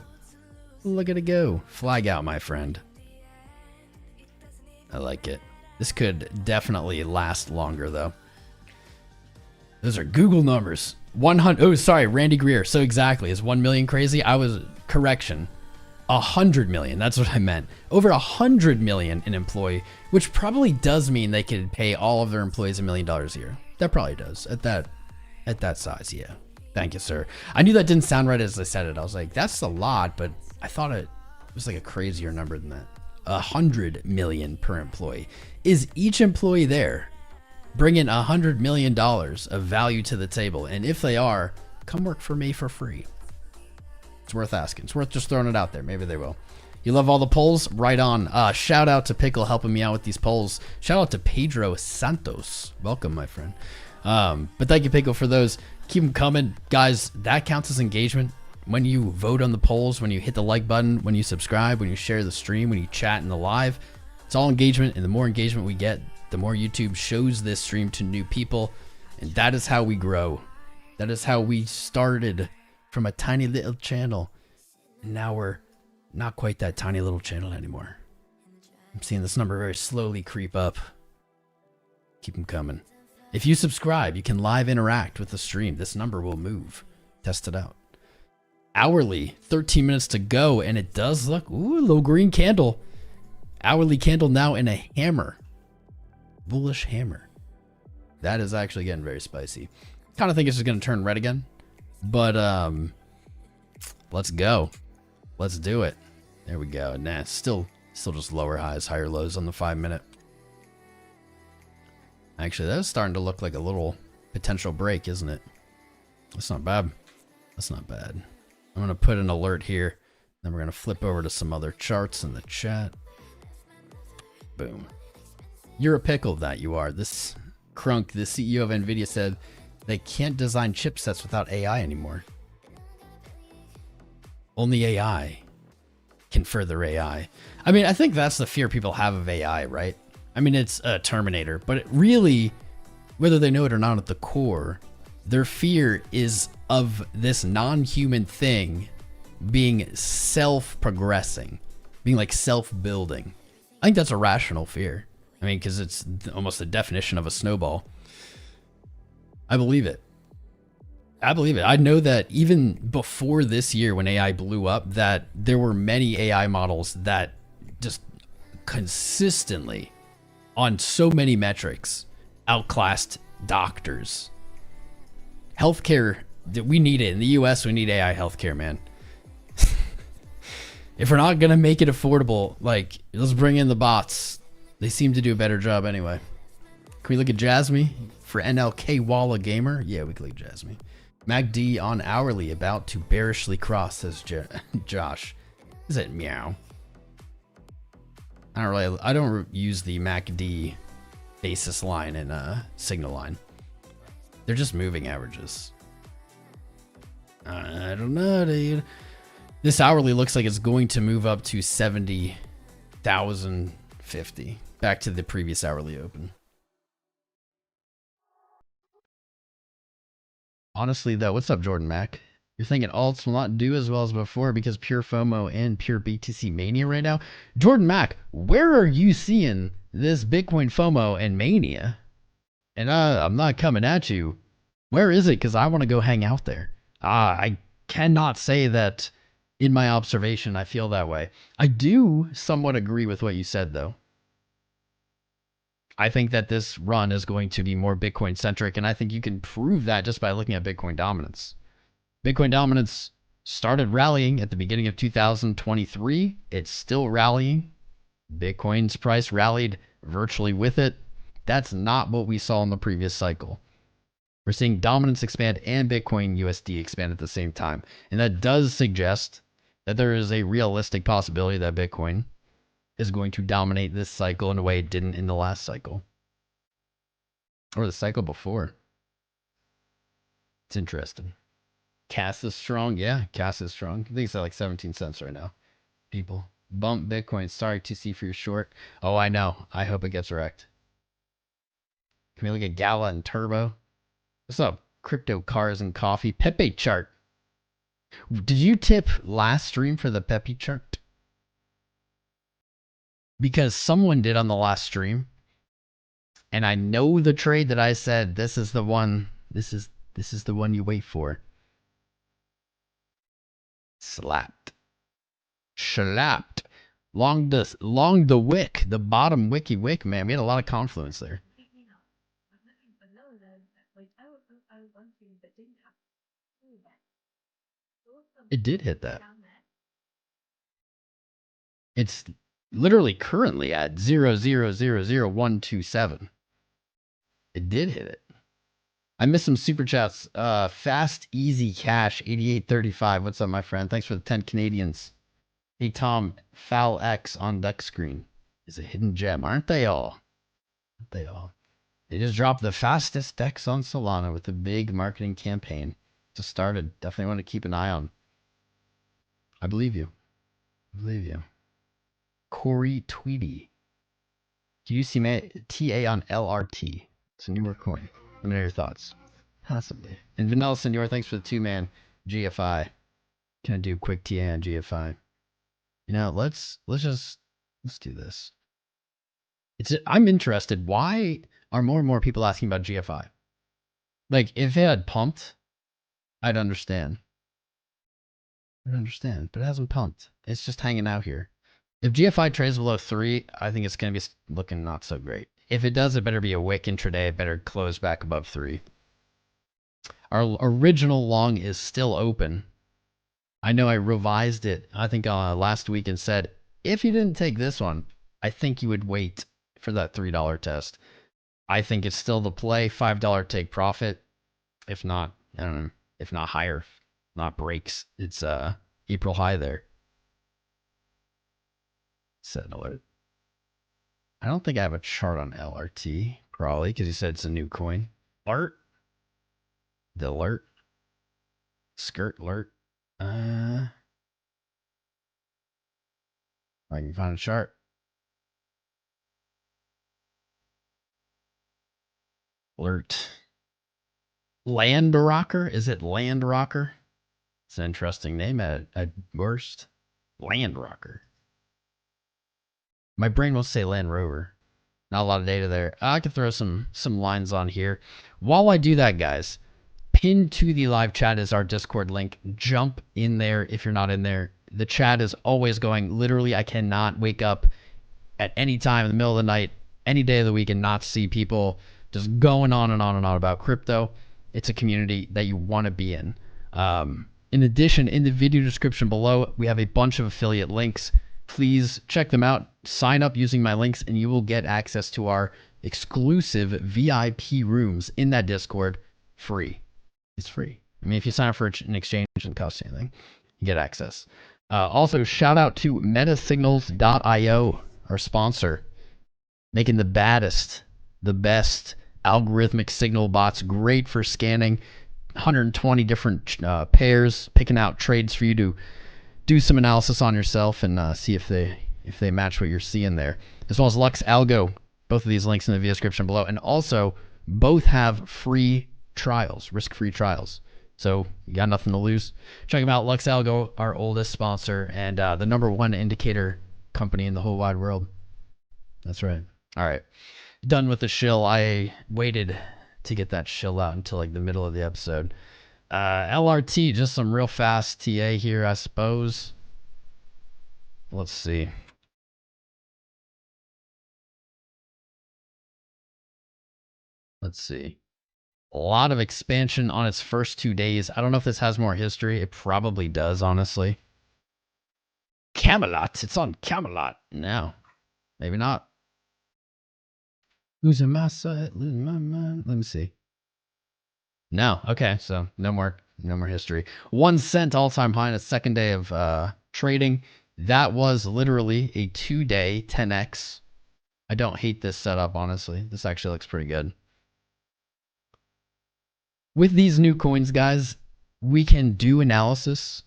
Look at it go. Flag out, my friend. I like it. This could definitely last longer, though. Those are Google numbers. 100. Oh, sorry, Randy Greer. So exactly. Is 1 million crazy? I was correction. 100 million. That's what I meant. Over 100 million in employee, which probably does mean they could pay all of their employees $1 million a year. That probably does at that size. Yeah. Thank you, sir. I knew that didn't sound right as I said it. I was like, that's a lot, but I thought it was like a crazier number than that. 100 million per employee. Is each employee there bringing $100 million of value to the table? And if they are, come work for me for free. It's worth asking. It's worth just throwing it out there. Maybe they will. You love all the polls? Right on. Shout out to Pickle helping me out with these polls. Shout out to Pedro Santos. Welcome, my friend. But thank you, Pickle, for those. Keep them coming. Guys, that counts as engagement. When you vote on the polls, when you hit the like button, when you subscribe, when you share the stream, when you chat in the live, it's all engagement. And the more engagement we get, the more YouTube shows this stream to new people. And that is how we grow. That is how we started from a tiny little channel. And now we're not quite that tiny little channel anymore. I'm seeing this number very slowly creep up. Keep them coming. If you subscribe, you can live interact with the stream. This number will move. Test it out. Hourly, 13 minutes to go, and it does look, ooh, a little green candle. Hourly candle now in a hammer. Bullish hammer. That is actually getting very spicy. Kind of think it's just going to turn red again. But, let's go. Let's do it. There we go. Nah, still just lower highs, higher lows on the 5 minute. Actually, that is starting to look like a little potential break, isn't it? That's not bad. That's not bad. I'm going to put an alert here. Then we're going to flip over to some other charts in the chat. Boom. You're a pickle, that you are. This Crunk, the CEO of NVIDIA, said they can't design chipsets without AI anymore. Only AI can further AI. I mean, I think that's the fear people have of AI, right? I mean, it's a Terminator, but it really, whether they know it or not at the core, their fear is of this non-human thing being self-progressing, being like self-building. I think that's a rational fear. I mean, because it's almost the definition of a snowball. I believe it. I believe it. I know that even before this year when AI blew up, that there were many AI models that just consistently, on so many metrics, outclassed doctors. Healthcare, we need it. In the US, we need AI healthcare, man. If we're not going to make it affordable, like, let's bring in the bots. They seem to do a better job anyway. Can we look at JASMY for 𝐂𝐴𝐺 Gamer? Yeah, we can look at JASMY. MACD on hourly about to bearishly cross, says Josh. Is it meow? I don't use the MACD basis line in signal line. They're just moving averages. I don't know, dude. This hourly looks like it's going to move up to 70,050. Back to the previous hourly open. Honestly, though, what's up, Jordan Mac? You're thinking alts will not do as well as before because pure FOMO and pure BTC mania right now? Jordan Mac, where are you seeing this Bitcoin FOMO and mania? And I'm not coming at you. Where is it? Because I want to go hang out there. I cannot say that in my observation I feel that way. I do somewhat agree with what you said, though. I think that this run is going to be more Bitcoin centric, and I think you can prove that just by looking at Bitcoin dominance. Bitcoin dominance started rallying at the beginning of 2023. It's still rallying. Bitcoin's price rallied virtually with it. That's not what we saw in the previous cycle. We're seeing dominance expand and Bitcoin USD expand at the same time. And that does suggest that there is a realistic possibility that Bitcoin is going to dominate this cycle in a way it didn't in the last cycle. Or the cycle before. It's interesting. Cass is strong. Yeah, Cass is strong. I think it's at like 17 cents right now. People. Bump Bitcoin. Sorry, TC, for your short. Oh, I know. I hope it gets wrecked. Can we look at Gala and Turbo? What's up? Crypto, cars, and coffee. Pepe chart. Did you tip last stream for the Pepe chart? Because someone did on the last stream. And I know the trade that I said, this is the one. This is the one you wait for. Slapped. Slapped. Long the wick. The bottom wick, man. We had a lot of confluence there. It did hit that. It's literally currently at 0.0000127. It did hit it. I missed some super chats. Fast Easy Cash 8835. What's up, my friend? Thanks for the 10 Canadians. Hey Tom, FALX on deck screen is a hidden gem, aren't they all? Aren't they all? They just dropped the fastest DEX on Solana with a big marketing campaign. Just started. Definitely want to keep an eye on. I believe you. I believe you. Corey Tweedy. GameStop TA on LRT. It's a newer coin. Let me know your thoughts. Possibly. And Vanilla Senor, thanks for the 2-man GFI. Can I do quick TA on GFI? You know, let's do this. I'm interested. Why are more and more people asking about GFI? Like, if it had pumped, I'd understand. But it hasn't pumped. It's just hanging out here. If GFI trades below 3, I think it's going to be looking not so great. If it does, it better be a wick intraday. It better close back above 3. Our original long is still open. I know I revised it, I think last week, and said, if you didn't take this one, I think you would wait for that $3 test. I think it's still the play. $5 take profit. If not, I don't know. If not higher, not breaks. It's April high there. Set an alert. I don't think I have a chart on LRT, probably, because you said it's a new coin. Alert? The alert? Skirt alert? I can find a chart. Alert. LandRocker? Is it LandRocker? It's an interesting name at worst. LandRocker. My brain will say Land Rover. Not a lot of data there. I can throw some lines on here. While I do that, guys, pinned to the live chat is our Discord link. Jump in there if you're not in there. The chat is always going. Literally, I cannot wake up at any time in the middle of the night, any day of the week, and not see people just going on and on and on about crypto. It's a community that you want to be in. In addition, in the video description below, we have a bunch of affiliate links. Please check them out. Sign up using my links, and you will get access to our exclusive VIP rooms in that Discord free. It's free. I mean, if you sign up for an exchange, it doesn't cost you anything. You get access. Also, shout out to metasignals.io, our sponsor, making the best algorithmic signal bots, great for scanning 120 different pairs, picking out trades for you to do some analysis on yourself and see if they match what you're seeing there. As well as 𝐂𝐴LGO, both of these links in the video description below, and also both have free trials, risk-free trials. So you got nothing to lose. Check them out. 𝐂𝐴LGO, our oldest sponsor, and the #1 indicator company in the whole wide world. That's right. All right. Done with the shill. I waited to get that shill out until like the middle of the episode. LRT, just some real fast TA here, I suppose. Let's see. Let's see. A lot of expansion on its first 2 days. I don't know if this has more history. It probably does, honestly. Camelot. It's on Camelot. No. Maybe not. Losing my sight, losing my mind. Let me see. No. Okay, so no more history. 1 cent all-time high on its second day of trading. That was literally a 2-day 10x. I don't hate this setup, honestly. This actually looks pretty good. With these new coins, guys, we can do analysis,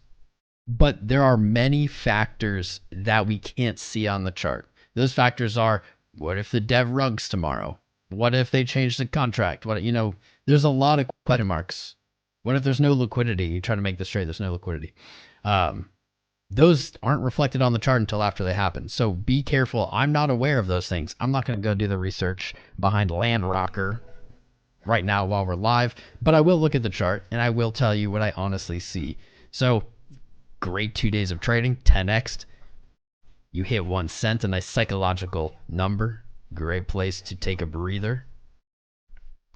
but there are many factors that we can't see on the chart. Those factors are, what if the dev rugs tomorrow? What if they change the contract? What, there's a lot of question marks. What if there's no liquidity? You try to make this trade, there's no liquidity. Those aren't reflected on the chart until after they happen. So be careful. I'm not aware of those things. I'm not going to go do the research behind LandRocker right now while we're live, but I will look at the chart and I will tell you what I honestly see. So great 2 days of trading, 10x'd. You hit 1 cent, a nice psychological number. Great place to take a breather.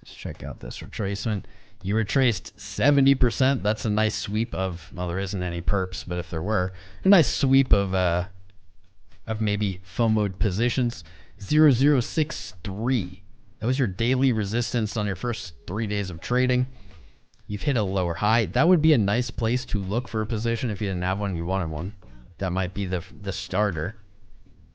Let's check out this retracement. You retraced 70%. That's a nice sweep of, well, there isn't any perps, but if there were, a nice sweep of maybe FOMO'd positions. 0063. That was your daily resistance on your first 3 days of trading. You've hit a lower high. That would be a nice place to look for a position if you didn't have one, you wanted one. That might be the starter.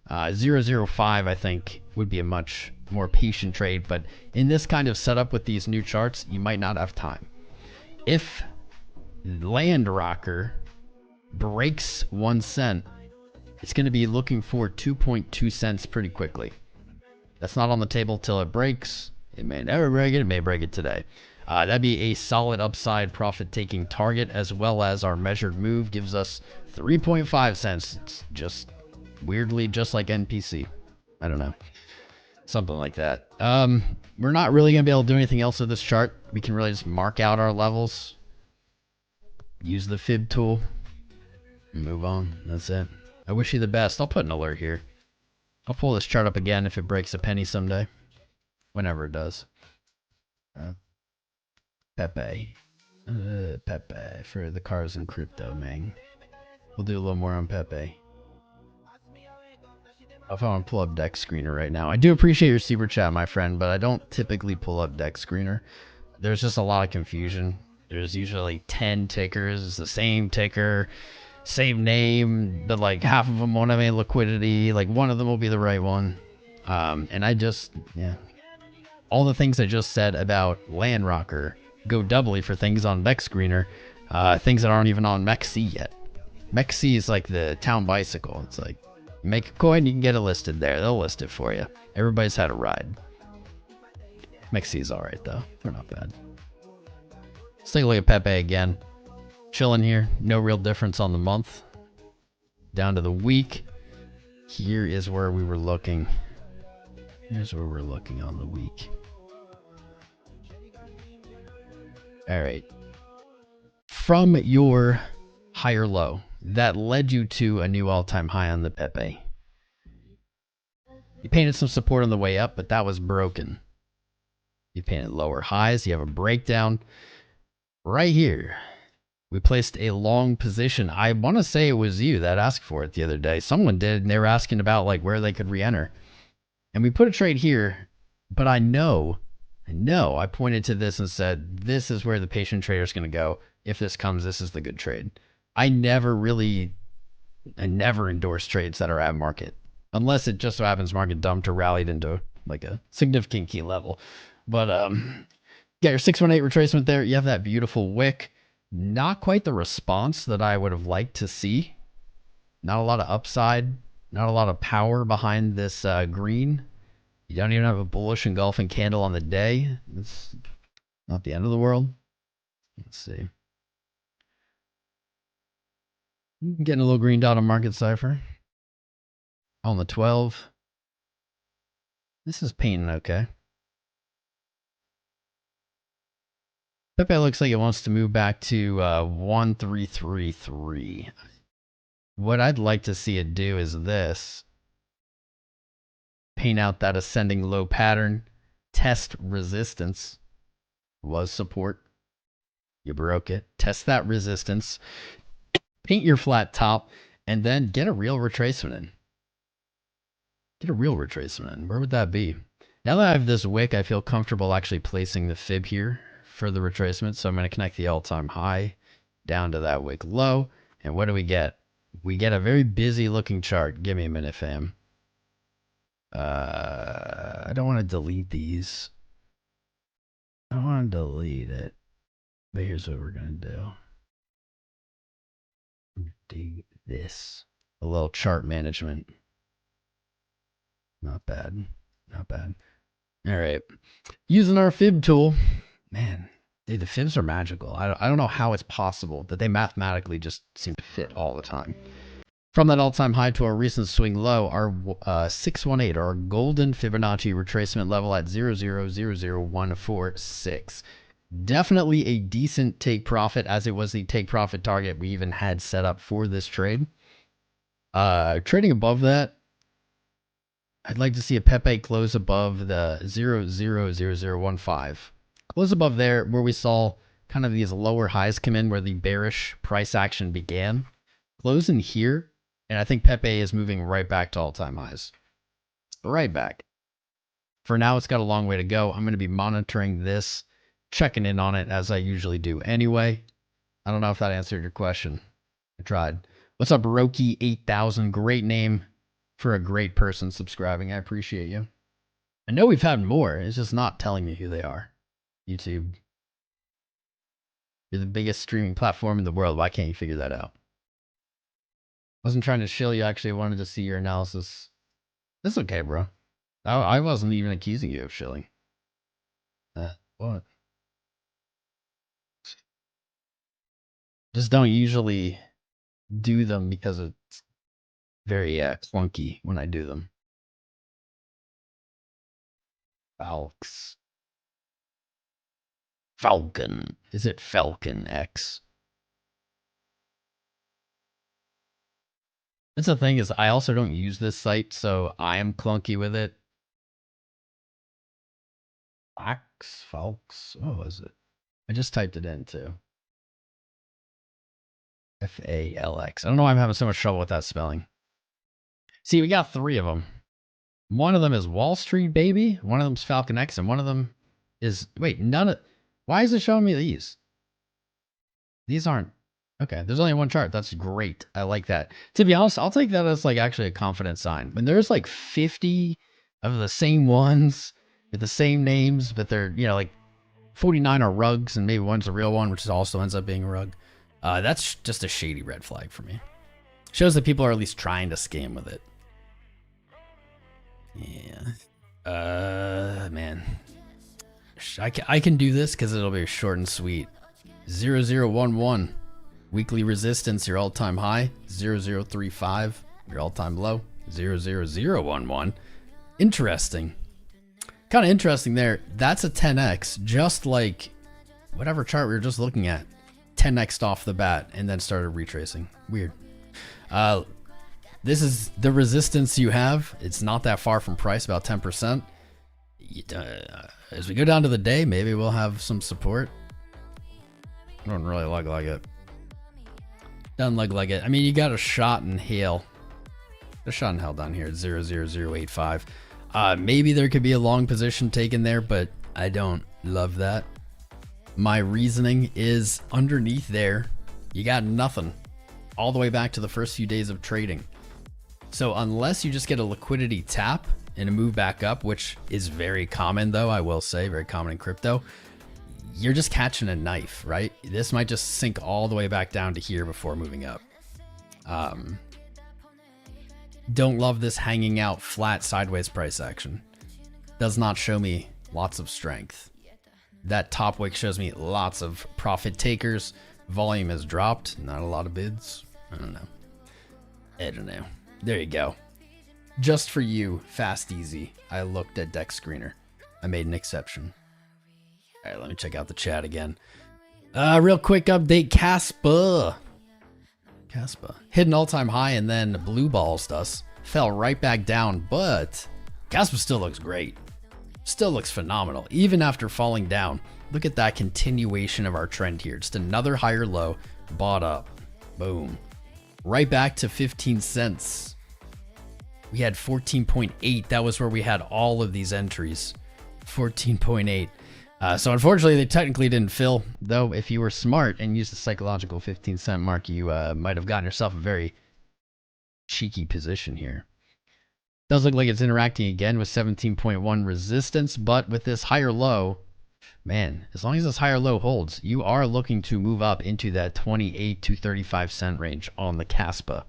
005, I think, would be a much more patient trade, but in this kind of setup with these new charts, you might not have time. If LandRocker breaks 1 cent, it's going to be looking for 2.2 cents pretty quickly. That's not on the table till it breaks. It may never break it. It may break it today. That'd be a solid upside profit-taking target, as well as our measured move gives us 3.5 cents. It's just weirdly just like NPC. I don't know. Something like that. We're not really going to be able to do anything else with this chart. We can really just mark out our levels. Use the fib tool. Move on. That's it. I wish you the best. I'll put an alert here. I'll pull this chart up again if it breaks a penny someday. Whenever it does. PEPE. PEPE for the cars and crypto, man. We'll do a little more on PEPE. If I want to pull up Deck Screener right now. I do appreciate your super chat, my friend, but I don't typically pull up Deck Screener. There's just a lot of confusion. There's usually 10 tickers. It's the same ticker, same name, but like half of them won't have any liquidity. Like one of them will be the right one. And I just, yeah. All the things I just said about LandRocker go doubly for things on Deck Screener. Things that aren't even on MEXC yet. MEXC is like the town bicycle. It's like, make a coin, you can get it listed there. They'll list it for you. Everybody's had a ride. MEXC is alright though. They're not bad. Let's take a look at PEPE again. Chilling here. No real difference on the month. Down to the week. Here is where we were looking. Here's where we're looking on the week. Alright. From your higher low that led you to a new all-time high on the PEPE. You painted some support on the way up, but that was broken. You painted lower highs. You have a breakdown. Right here, we placed a long position. I want to say it was you that asked for it the other day. Someone did, and they were asking about like where they could re-enter. And we put a trade here, but I know, I pointed to this and said, this is where the patient trader is going to go. If this comes, this is the good trade. I never endorse trades that are at market, unless it just so happens market dumped or rallied into like a significant key level. But yeah, your 618 retracement there. You have that beautiful wick. Not quite the response that I would have liked to see. Not a lot of upside. Not a lot of power behind this green. You don't even have a bullish engulfing candle on the day. It's not the end of the world. Let's see. Getting a little green dot on market cipher. On the 12. This is painting okay. PEPE looks like it wants to move back to 1333. What I'd like to see it do is this. Paint out that ascending low pattern. Test resistance. Was support. You broke it. Test that resistance. Paint your flat top. And then get a real retracement in. Get a real retracement in. Where would that be? Now that I have this wick, I feel comfortable actually placing the fib here for the retracement. So I'm going to connect the all-time high down to that wick low. And what do we get? We get a very busy looking chart. Give me a minute, fam. I don't want to delete these. I don't want to delete it. But here's what we're going to do. Do this. A little chart management. Not bad. Not bad. All right. Using our fib tool. Man, dude, the fibs are magical. I don't know how it's possible that they mathematically just seem to fit all the time. From that all-time high to our recent swing low, our 618, our golden Fibonacci retracement level at 0.0000146. Definitely a decent take profit, as it was the take profit target we even had set up for this trade. Trading above that, I'd like to see a PEPE close above the 0.00015. Close above there where we saw kind of these lower highs come in, where the bearish price action began. Close in here, and I think PEPE is moving right back to all-time highs. Right back. For now, it's got a long way to go. I'm going to be monitoring this, checking in on it as I usually do anyway. I don't know if that answered your question. I tried. What's up, 𝐂𝐴𝐺? Great name for a great person subscribing. I appreciate you. I know we've had more. It's just not telling me who they are. YouTube. You're the biggest streaming platform in the world. Why can't you figure that out? Wasn't trying to shill you. Actually wanted to see your analysis. That's okay, bro. I wasn't even accusing you of shilling. What? Just don't usually do them because it's very clunky when I do them. FALX. Falcon. Is it Falcon X? That's the thing, is I also don't use this site, so I am clunky with it. FALX. What was it? I just typed it in too. FALX. I don't know why I'm having so much trouble with that spelling. See, we got 3 of them. One of them is Wall Street, baby. One of them's Falcon X, and one of them is... Wait, none of... Why is it showing me these? These aren't... Okay, there's only one chart. That's great. I like that. To be honest, I'll take that as like actually a confident sign. When there's like 50 of the same ones with the same names, but they're, you know, like 49 are rugs and maybe one's a real one, which also ends up being a rug. That's just a shady red flag for me. Shows that people are at least trying to scam with it. Yeah. Man. I can do this because it'll be short and sweet. 0011. Weekly resistance, your all-time high. 0035, your all-time low. 00011. Interesting. Kind of interesting there. That's a 10x, just like whatever chart we were just looking at. 10x'd off the bat and then started retracing. Weird. This is the resistance you have. It's not that far from price, about 10%. As we go down to the day, maybe we'll have some support. I don't really look like it. Doesn't look like it. I mean, you got a shot in hail. A shot in hell down here at 0.00085. Maybe there could be a long position taken there, but I don't love that. My reasoning is underneath there, you got nothing. All the way back to the first few days of trading. So unless you just get a liquidity tap and a move back up, which is very common though, I will say, very common in crypto, you're just catching a knife, right? This might just sink all the way back down to here before moving up. Don't love this hanging out flat sideways price action. Does not show me lots of strength. That top wick shows me lots of profit takers. Volume has dropped. Not a lot of bids. I don't know. There you go. Just for you, fast, easy. I looked at Deck Screener. I made an exception. All right, let me check out the chat again. Real quick update, Kaspa. Hit an all-time high and then blue balls us. Fell right back down, but Kaspa still looks great. Still looks phenomenal, even after falling down. Look at that continuation of our trend here. Just another higher low, bought up. Boom. Right back to 15 cents. We had 14.8. That was where we had all of these entries. 14.8. So unfortunately, they technically didn't fill, though if you were smart and used the psychological 15-cent mark, you might have gotten yourself a very cheeky position here. Does look like it's interacting again with 17.1 resistance, but with this higher low, Man, as long as this higher low holds, you are looking to move up into that 28 to 35 cent range on the Kaspa.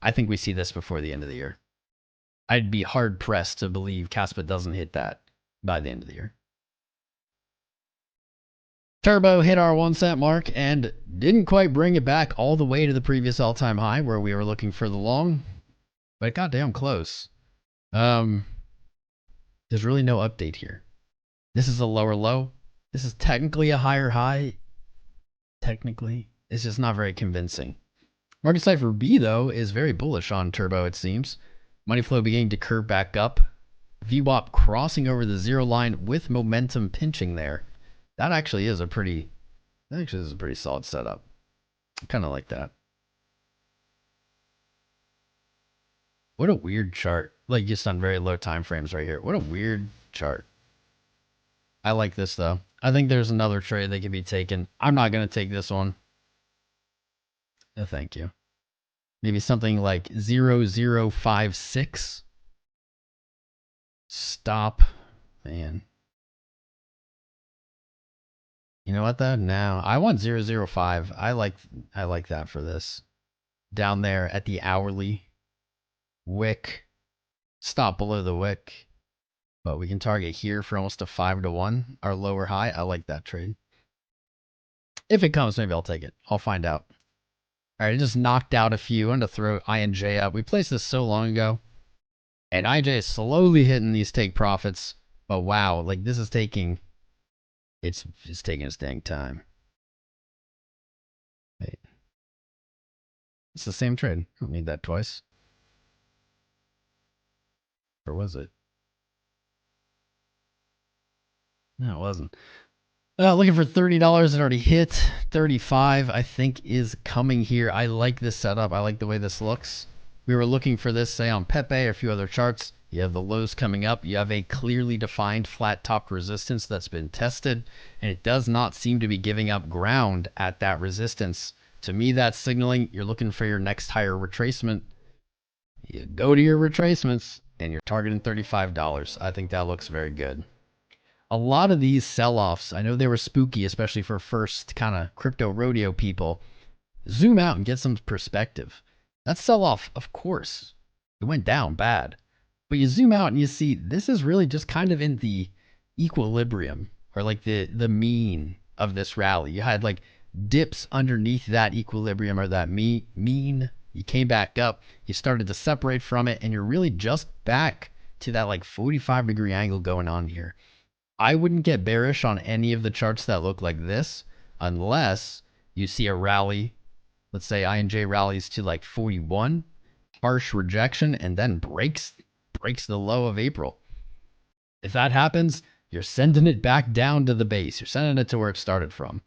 I think we see this before the end of the year. I'd be hard pressed to believe Kaspa doesn't hit that by the end of the year. Turbo hit our 1 cent mark and didn't quite bring it back all the way to the previous all-time high where we were looking for the long, but it got damn close. There's really no update here. This is a lower low. This is technically a higher high. Technically, it's just not very convincing. Market Cipher B, though, is very bullish on Turbo, it seems. Money flow beginning to curve back up. VWAP crossing over the zero line with momentum pinching there. That actually is a pretty solid setup. I kind of like that. What a weird chart. Like just on very low time frames right here. What a weird chart. I like this though. I think there's another trade that could be taken. I'm not going to take this one. No, thank you. Maybe something like 0056. Stop. Man. You know what though? No, I want 005. I like that for this. Down there at the hourly wick. Stop below the wick. But we can target here for almost a 5-to-1. Our lower high. I like that trade. If it comes, maybe I'll take it. I'll find out. All right, I just knocked out a few. I'm going to throw INJ up. We placed this so long ago. And INJ is slowly hitting these take profits. But wow, like this is taking... It's taking its dang time. Wait. It's the same trade. I don't need that twice. Or was it? No, it wasn't. Looking for $30. It already hit. 35, I think, is coming here. I like this setup. I like the way this looks. We were looking for this, say, on PEPE or a few other charts. You have the lows coming up. You have a clearly defined flat top resistance that's been tested, and it does not seem to be giving up ground at that resistance. To me, that's signaling you're looking for your next higher retracement. You go to your retracements, and you're targeting $35. I think that looks very good. A lot of these sell-offs, I know they were spooky, especially for first kind of crypto rodeo people. Zoom out and get some perspective. That sell-off, of course, it went down bad. But you zoom out and you see this is really just kind of in the equilibrium or like the mean of this rally. You had like dips underneath that equilibrium or that mean. You came back up, you started to separate from it, and you're really just back to that like 45-degree angle going on here. I wouldn't get bearish on any of the charts that look like this unless you see a rally. Let's say INJ rallies to like 41, harsh rejection, and then breaks the low of April. If that happens, you're sending it back down to the base. You're sending it to where it started from.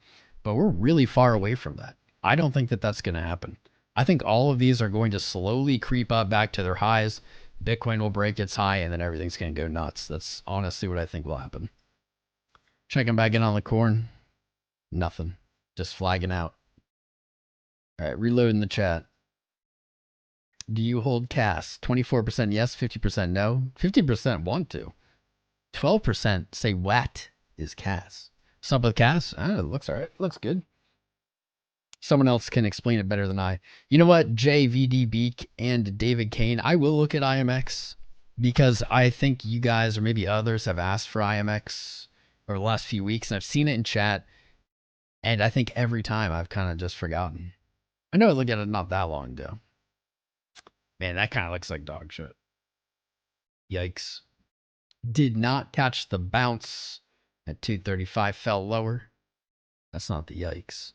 But we're really far away from that. I don't think that that's going to happen. I think all of these are going to slowly creep up back to their highs. Bitcoin will break its high, and then everything's going to go nuts. That's honestly what I think will happen. Checking back in on the corn. Nothing. Just flagging out. All right, reloading the chat. Do you hold CAS? 24% yes, 50% no. 50% want to. 12% say what is CAS. What's up with CAS? It looks all right. Looks good. Someone else can explain it better than I. You know what, JVDB and David Kane, I will look at IMX because I think you guys or maybe others have asked for IMX over the last few weeks, and I've seen it in chat, and I think every time I've kind of just forgotten. I know I looked at it not that long ago. Man, that kind of looks like dog shit. Yikes. Did not catch the bounce at 235, fell lower. That's not the yikes.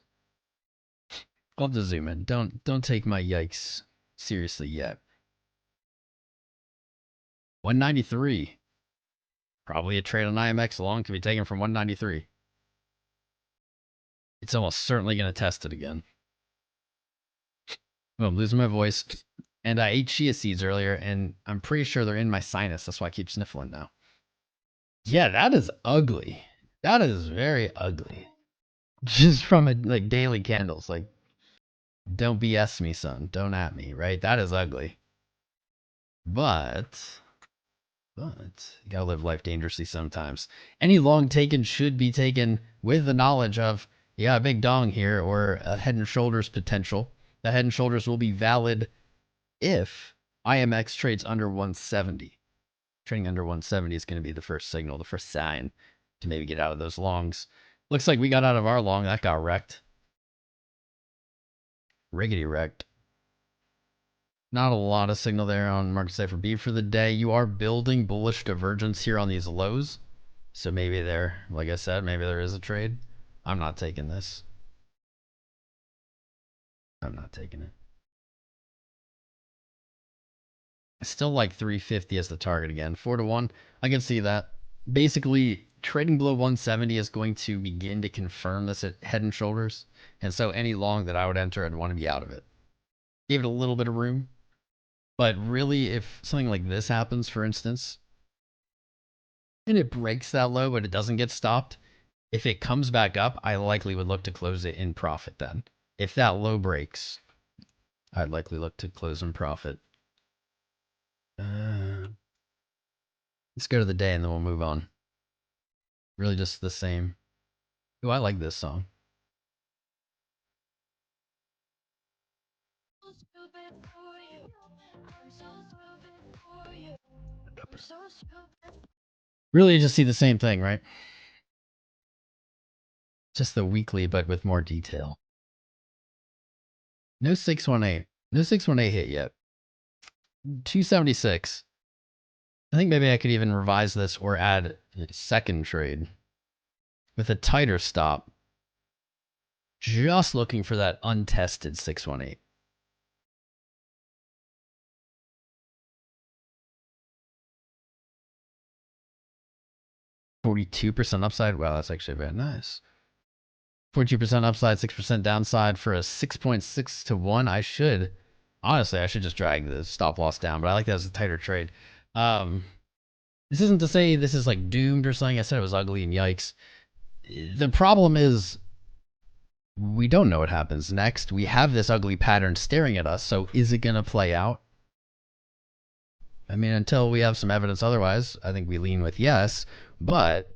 I'll have to zoom in. Don't take my yikes seriously yet. 193. Probably a trade on IMX long can be taken from 193. It's almost certainly going to test it again. Oh, I'm losing my voice. And I ate chia seeds earlier, and I'm pretty sure they're in my sinus. That's why I keep sniffling now. Yeah, that is ugly. That is very ugly. Just from a, like daily candles. Like, don't BS me, son. Don't at me, right? That is ugly. But But you gotta live life dangerously sometimes. Any long taken should be taken with the knowledge of, you got a big dong here or a head and shoulders potential. The head and shoulders will be valid if IMX trades under 170. Trading under 170 is going to be the first signal, the first sign to maybe get out of those longs. Looks like we got out of our long. That got wrecked. Riggedy wrecked. Not a lot of signal there on market cipher B for the day. You are building bullish divergence here on these lows. So maybe there, like I said, maybe there is a trade. I'm not taking this. I'm not taking it. I still like 350 as the target again. 4-1. I can see that. Basically, trading below 170 is going to begin to confirm this at head and shoulders. And so any long that I would enter, I'd want to be out of it. Give it a little bit of room. But really, if something like this happens, for instance, and it breaks that low, but it doesn't get stopped, if it comes back up, I likely would look to close it in profit then. If that low breaks, I'd likely look to close in profit. Let's go to the day and then we'll move on. Really just the same. Ooh, I like this song. Really just see the same thing, right? Just the weekly, but with more detail. No 618. No 618 hit yet. 276. I think maybe I could even revise this or add a second trade with a tighter stop. Just looking for that untested 618. %42 upside. Wow, that's actually very nice. 42% upside, 6% downside for a 6.6 to 1. Honestly, I should just drag the stop loss down, but I like that as a tighter trade. This isn't to say this is like doomed or something. I said it was ugly and yikes. The problem is we don't know what happens next. We have this ugly pattern staring at us. So is it going to play out? I mean, until we have some evidence otherwise, I think we lean with yes, but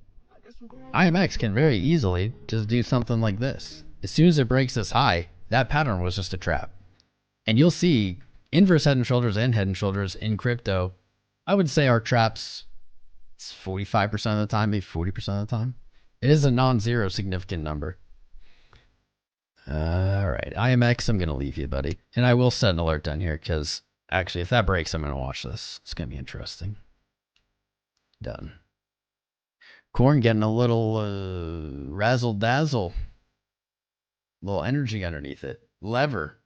IMX can very easily just do something like this. As soon as it breaks this high, that pattern was just a trap. And you'll see inverse head and shoulders and head and shoulders in crypto, I would say our traps, it's 45% of the time, maybe 40% of the time. It is a non-zero significant number. All right, IMX, I'm going to leave you, buddy. And I will set an alert down here because actually, if that breaks, I'm going to watch this. It's going to be interesting. Done. Corn getting a little razzle-dazzle. Little energy underneath it. Lever.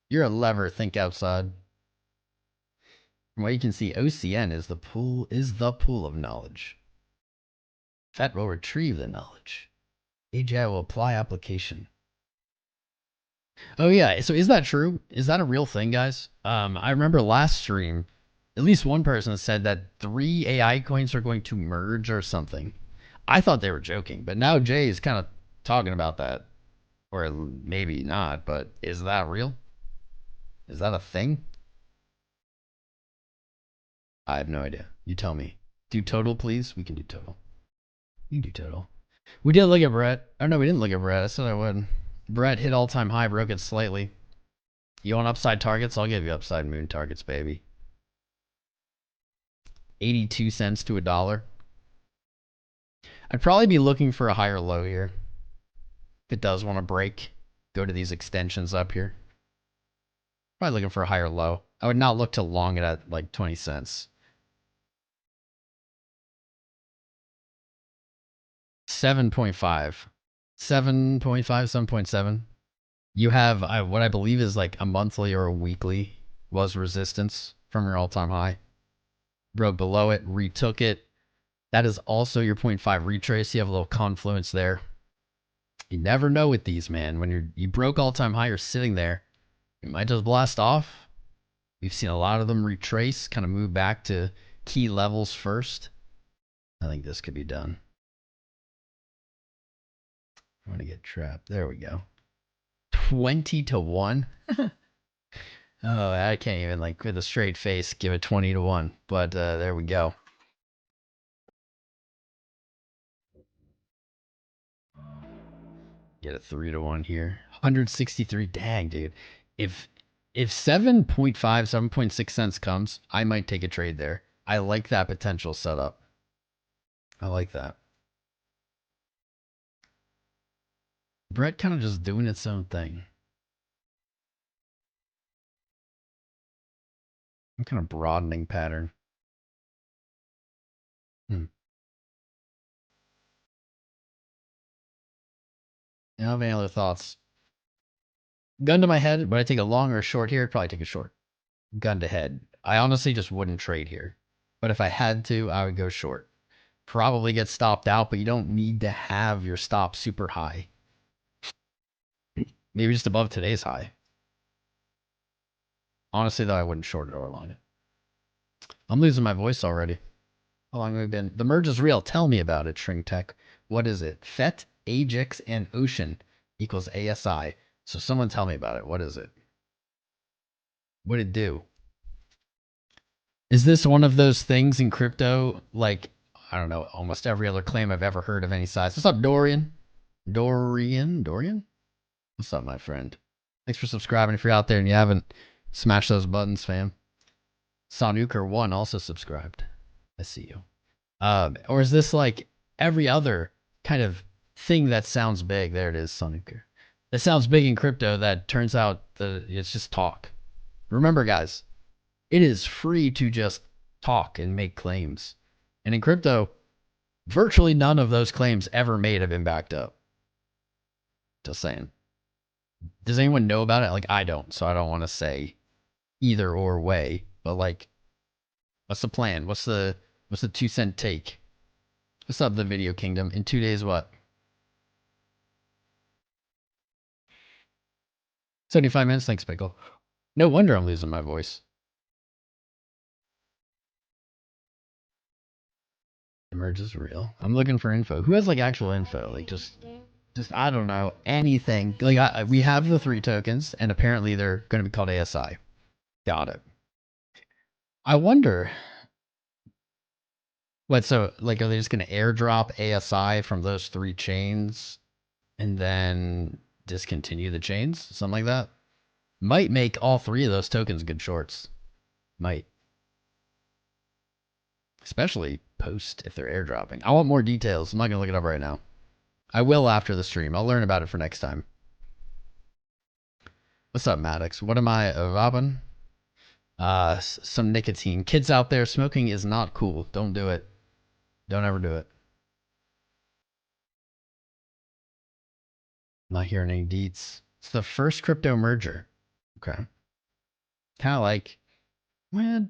You're a lever. Think outside. From what you can see, OCN is the pool of knowledge. FET will retrieve the knowledge. AGI will apply application. Oh yeah, so is that true? Is that a real thing, guys? I remember last stream, at least one person said that 3 AI coins are going to merge or something. I thought they were joking, but now Jay is kind of talking about that. Or maybe not, but is that real? Is that a thing? I have no idea. You tell me. Do total, please. We can do total. You can do total. We did look at Brett. Oh no, we didn't look at Brett. I said I would. Brett hit all-time high, broke it slightly. You want upside targets? I'll give you upside moon targets, baby. 82 cents to $1. I'd probably be looking for a higher low here. If it does want to break, go to these extensions up here. Probably looking for a higher low. I would not look to long it at like 20 cents. 7.5. 7.5, 7.7. You have what I believe is like a monthly or a weekly was resistance from your all-time high. Broke below it, retook it. That is also your 0.5 retrace. You have a little confluence there. You never know with these, man. When you broke all-time high, you're sitting there. You might just blast off. We've seen a lot of them retrace, kind of move back to key levels first. I think this could be done. I want to get trapped. There we go. 20 to 1. Oh, I can't even, like, with a straight face give it 20 to 1. But there we go. Get a 3-to-1 here. 163. Dang, dude. If 7.5, 7.6 cents comes, I might take a trade there. I like that potential setup. I like that. Brett kind of just doing its own thing. I'm kind of broadening pattern. You don't have any other thoughts? Gun to my head, would I take a long or a short here? I'd probably take a short. Gun to head. I honestly just wouldn't trade here. But if I had to, I would go short. Probably get stopped out, but you don't need to have your stop super high. Maybe just above today's high. Honestly, though, I wouldn't short it or long it. I'm losing my voice already. How long have we been? The merge is real. Tell me about it, Shrink Tech. What is it? FET, AJAX, and Ocean equals ASI. So someone tell me about it. What is it? What did it do? Is this one of those things in crypto, like, I don't know, almost every other claim I've ever heard of any size? What's up, Dorian? Dorian? What's up, my friend? Thanks for subscribing. If you're out there and you haven't, smash those buttons, fam. Sanuker1 also subscribed. I see you. Or is this like every other kind of thing that sounds big? There it is, Sanuker. That sounds big in crypto that turns out it's just talk. Remember, guys, it is free to just talk and make claims. And in crypto, virtually none of those claims ever made have been backed up. Just saying. Does anyone know about it? Like, I don't, so I don't want to say either or way. But like, what's the plan? What's the 2-cent take? What's up, the Video Kingdom? In 2 days, what? 75 minutes? Thanks, Pickle. No wonder I'm losing my voice. Emerge is real. I'm looking for info. Who has like actual info? Like just I don't know, anything. Like we have the 3 tokens, and apparently they're going to be called ASI. Got it. I wonder. What, so like are they just going to airdrop ASI from those 3 chains and then discontinue the chains? Something like that? Might make all 3 of those tokens good shorts. Might. Especially post if they're airdropping. I want more details. I'm not going to look it up right now. I will after the stream. I'll learn about it for next time. What's up, Maddox? What am I, Robin? Some nicotine. Kids out there, smoking is not cool. Don't do it. Don't ever do it. Not hearing any deets. It's the first crypto merger. Okay. Kind of like, well,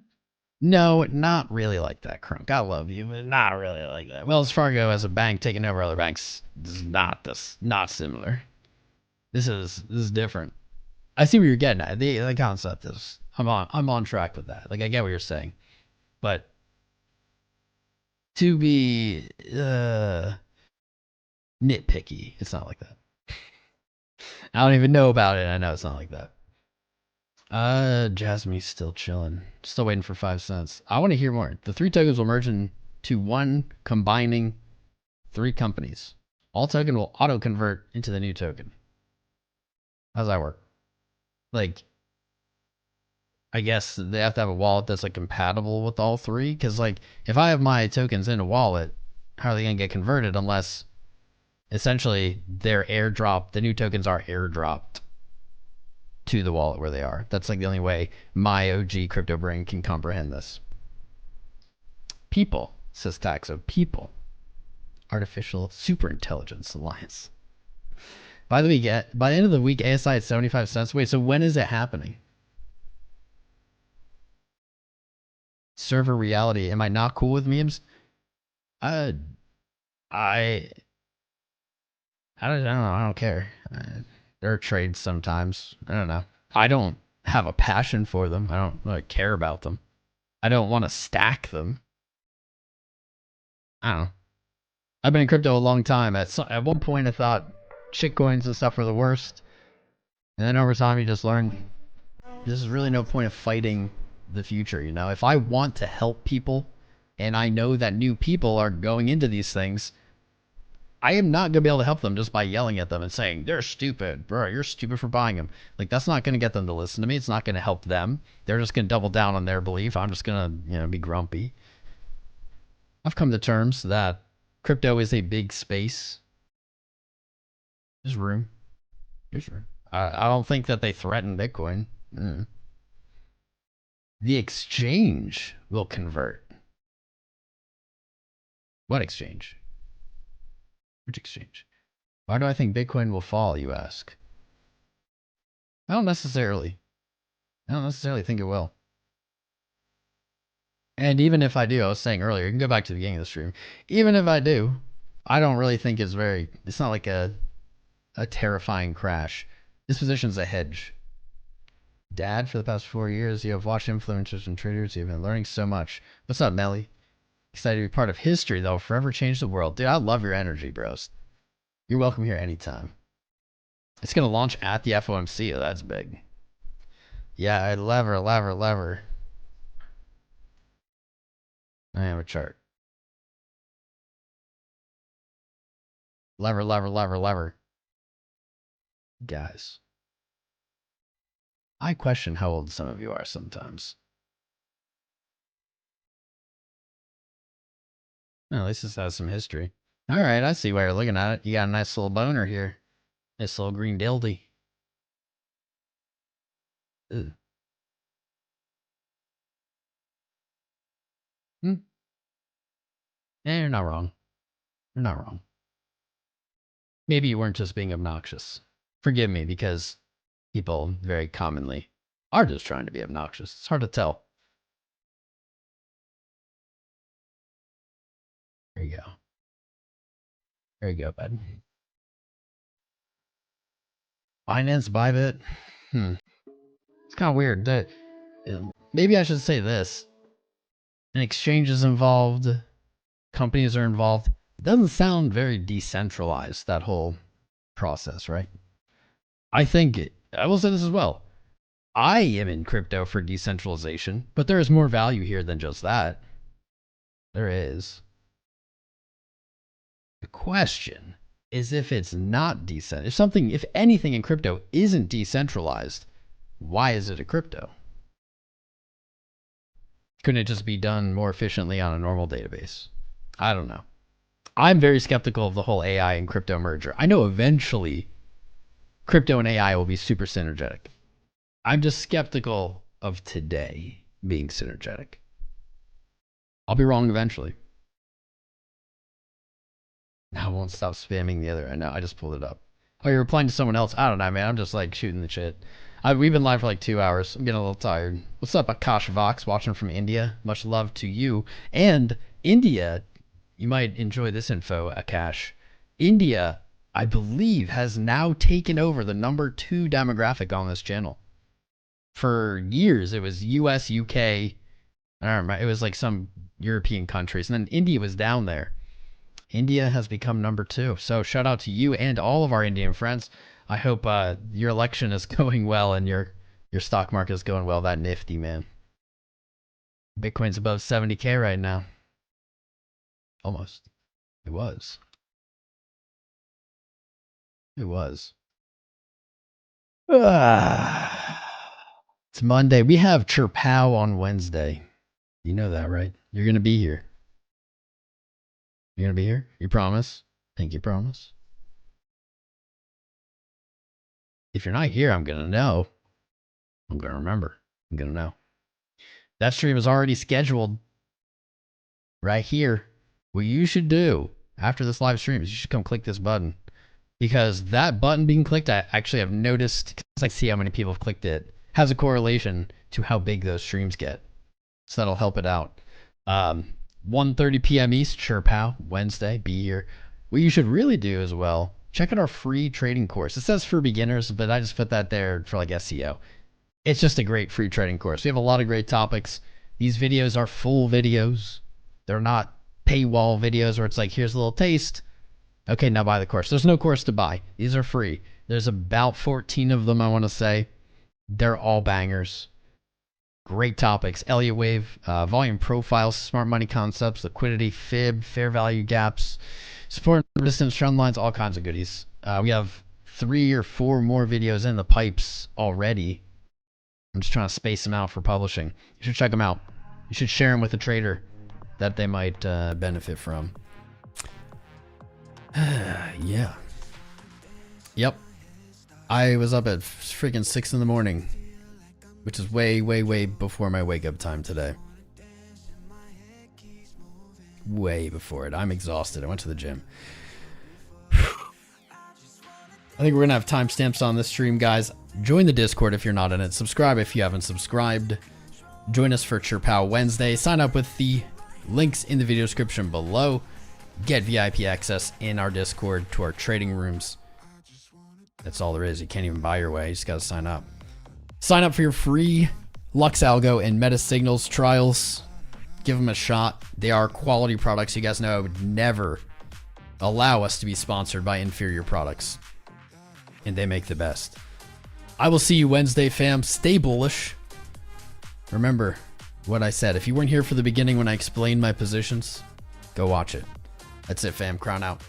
no, not really like that, Crunk. I love you, but not really like that. Wells Fargo as a bank taking over other banks is not similar. This is different. I see what you're getting at. The concept is I'm on track with that. Like I get what you're saying, but to be nitpicky, it's not like that. I don't even know about it. I know it's not like that. JASMY's still chilling. Still waiting for 5 cents. I want to hear more. The 3 tokens will merge into one, combining 3 companies. All token will auto convert into the new token. How's that work? Like, I guess they have to have a wallet that's like compatible with all 3. Because like, if I have my tokens in a wallet, how are they gonna get converted unless essentially they're airdropped? The new tokens are airdropped to the wallet where they are. That's like the only way my OG crypto brain can comprehend this. People, says Taxo. People. Artificial Superintelligence Alliance. By the way, by the end of the week, ASI at 75 cents. Wait, so when is it happening? Server reality. Am I not cool with memes? I don't know. I don't care. There are trades sometimes. I don't know. I don't have a passion for them. I don't really care about them. I don't want to stack them. I don't know. I've been in crypto a long time. At one point, I thought shitcoins and stuff were the worst. And then over time, you just learn there's really no point of fighting the future, you know? If I want to help people, and I know that new people are going into these things, I am not going to be able to help them just by yelling at them and saying, they're stupid, bro, you're stupid for buying them. Like, that's not going to get them to listen to me. It's not going to help them. They're just going to double down on their belief. I'm just going to, be grumpy. I've come to terms that crypto is a big space. There's room. There's room. I don't think that they threaten Bitcoin. The exchange will convert. What exchange? Which exchange? Why do I think Bitcoin will fall, you ask? I don't necessarily think it will. And even if I do, I was saying earlier, you can go back to the beginning of the stream. Even if I do, I don't really think it's not like a terrifying crash. This position's a hedge. Dad, for the past 4 years, you have watched influencers and traders. You've been learning so much. What's up, Melly? Excited to be part of history, though. Forever change the world. Dude, I love your energy, bros. You're welcome here anytime. It's going to launch at the FOMC. Oh, that's big. Yeah, lever. I have a chart. Lever. Guys. I question how old some of you are sometimes. Well, at least this has some history. All right, I see why you're looking at it. You got a nice little boner here. Nice little green dildy. Ew. Yeah, you're not wrong. You're not wrong. Maybe you weren't just being obnoxious. Forgive me, because people very commonly are just trying to be obnoxious. It's hard to tell. There you go. There you go, bud. Binance, Bybit. It's kind of weird. Maybe I should say this. An exchange is involved. Companies are involved. It doesn't sound very decentralized, that whole process, right? I will say this as well. I am in crypto for decentralization, but there is more value here than just that. There is. The question is if it's not decentralized. If anything in crypto isn't decentralized, why is it a crypto? Couldn't it just be done more efficiently on a normal database? I don't know. I'm very skeptical of the whole AI and crypto merger. I know eventually crypto and AI will be super synergetic. I'm just skeptical of today being synergetic. I'll be wrong eventually. Now I won't stop spamming the other. I know, I just pulled it up. Oh, you're replying to someone else? I don't know, man. I'm just like shooting the shit. We've been live for like 2 hours. I'm getting a little tired. What's up, 𝐂𝐴𝐺 watching from India? Much love to you. And India, you might enjoy this info, Akash. India, I believe, has now taken over the #2 demographic on this channel. For years, it was US, UK, I don't remember. It was like some European countries. And then India was down there. India has become #2. So shout out to you and all of our Indian friends. I hope your election is going well and your stock market is going well. That nifty, man. Bitcoin's above 70K right now. Almost. It was. It was. It's Monday. We have Chirpow on Wednesday. You know that, right? You're going to be here. You're going to be here? You promise? Think you promise? If you're not here, I'm going to know. I'm going to remember. I'm going to know. That stream is already scheduled right here. What you should do after this live stream is you should come click this button. Because that button being clicked, I actually have noticed, because I see how many people have clicked it, has a correlation to how big those streams get. So that'll help it out. 1:30 p.m. East, Chirpow, Wednesday, be here. What you should really do as well, check out our free trading course. It says for beginners, but I just put that there for like SEO. It's just a great free trading course. We have a lot of great topics. These videos are full videos. They're not paywall videos where it's like, here's a little taste. Okay, now buy the course. There's no course to buy. These are free. There's about 14 of them, I want to say. They're all bangers. Great topics. 𝐒𝐈𝐆𝐍, volume profiles, smart money concepts, liquidity, FIB, fair value gaps, support and resistance trend lines, all kinds of goodies. We have 3 or 4 more videos in the pipes already. I'm just trying to space them out for publishing. You should check them out. You should share them with a trader that they might benefit from. Yeah. Yep. I was up at freaking 6 in the morning, which is way, way, way before my wake up time today. Way before it. I'm exhausted. I went to the gym. I think we're going to have timestamps on this stream, guys. Join the Discord if you're not in it. Subscribe if you haven't subscribed. Join us for 𝐵𝐻𝐵 Wednesday. Sign up with the links in the video description below. Get VIP access in our Discord to our trading rooms. That's all there is. You can't even buy your way. You just got to sign up. Sign up for your free Lux Algo and Meta Signals trials. Give them a shot. They are quality products. You guys know I would never allow us to be sponsored by inferior products. And they make the best. I will see you Wednesday, fam. Stay bullish. Remember what I said. If you weren't here for the beginning when I explained my positions, go watch it. That's it, fam. Crown out.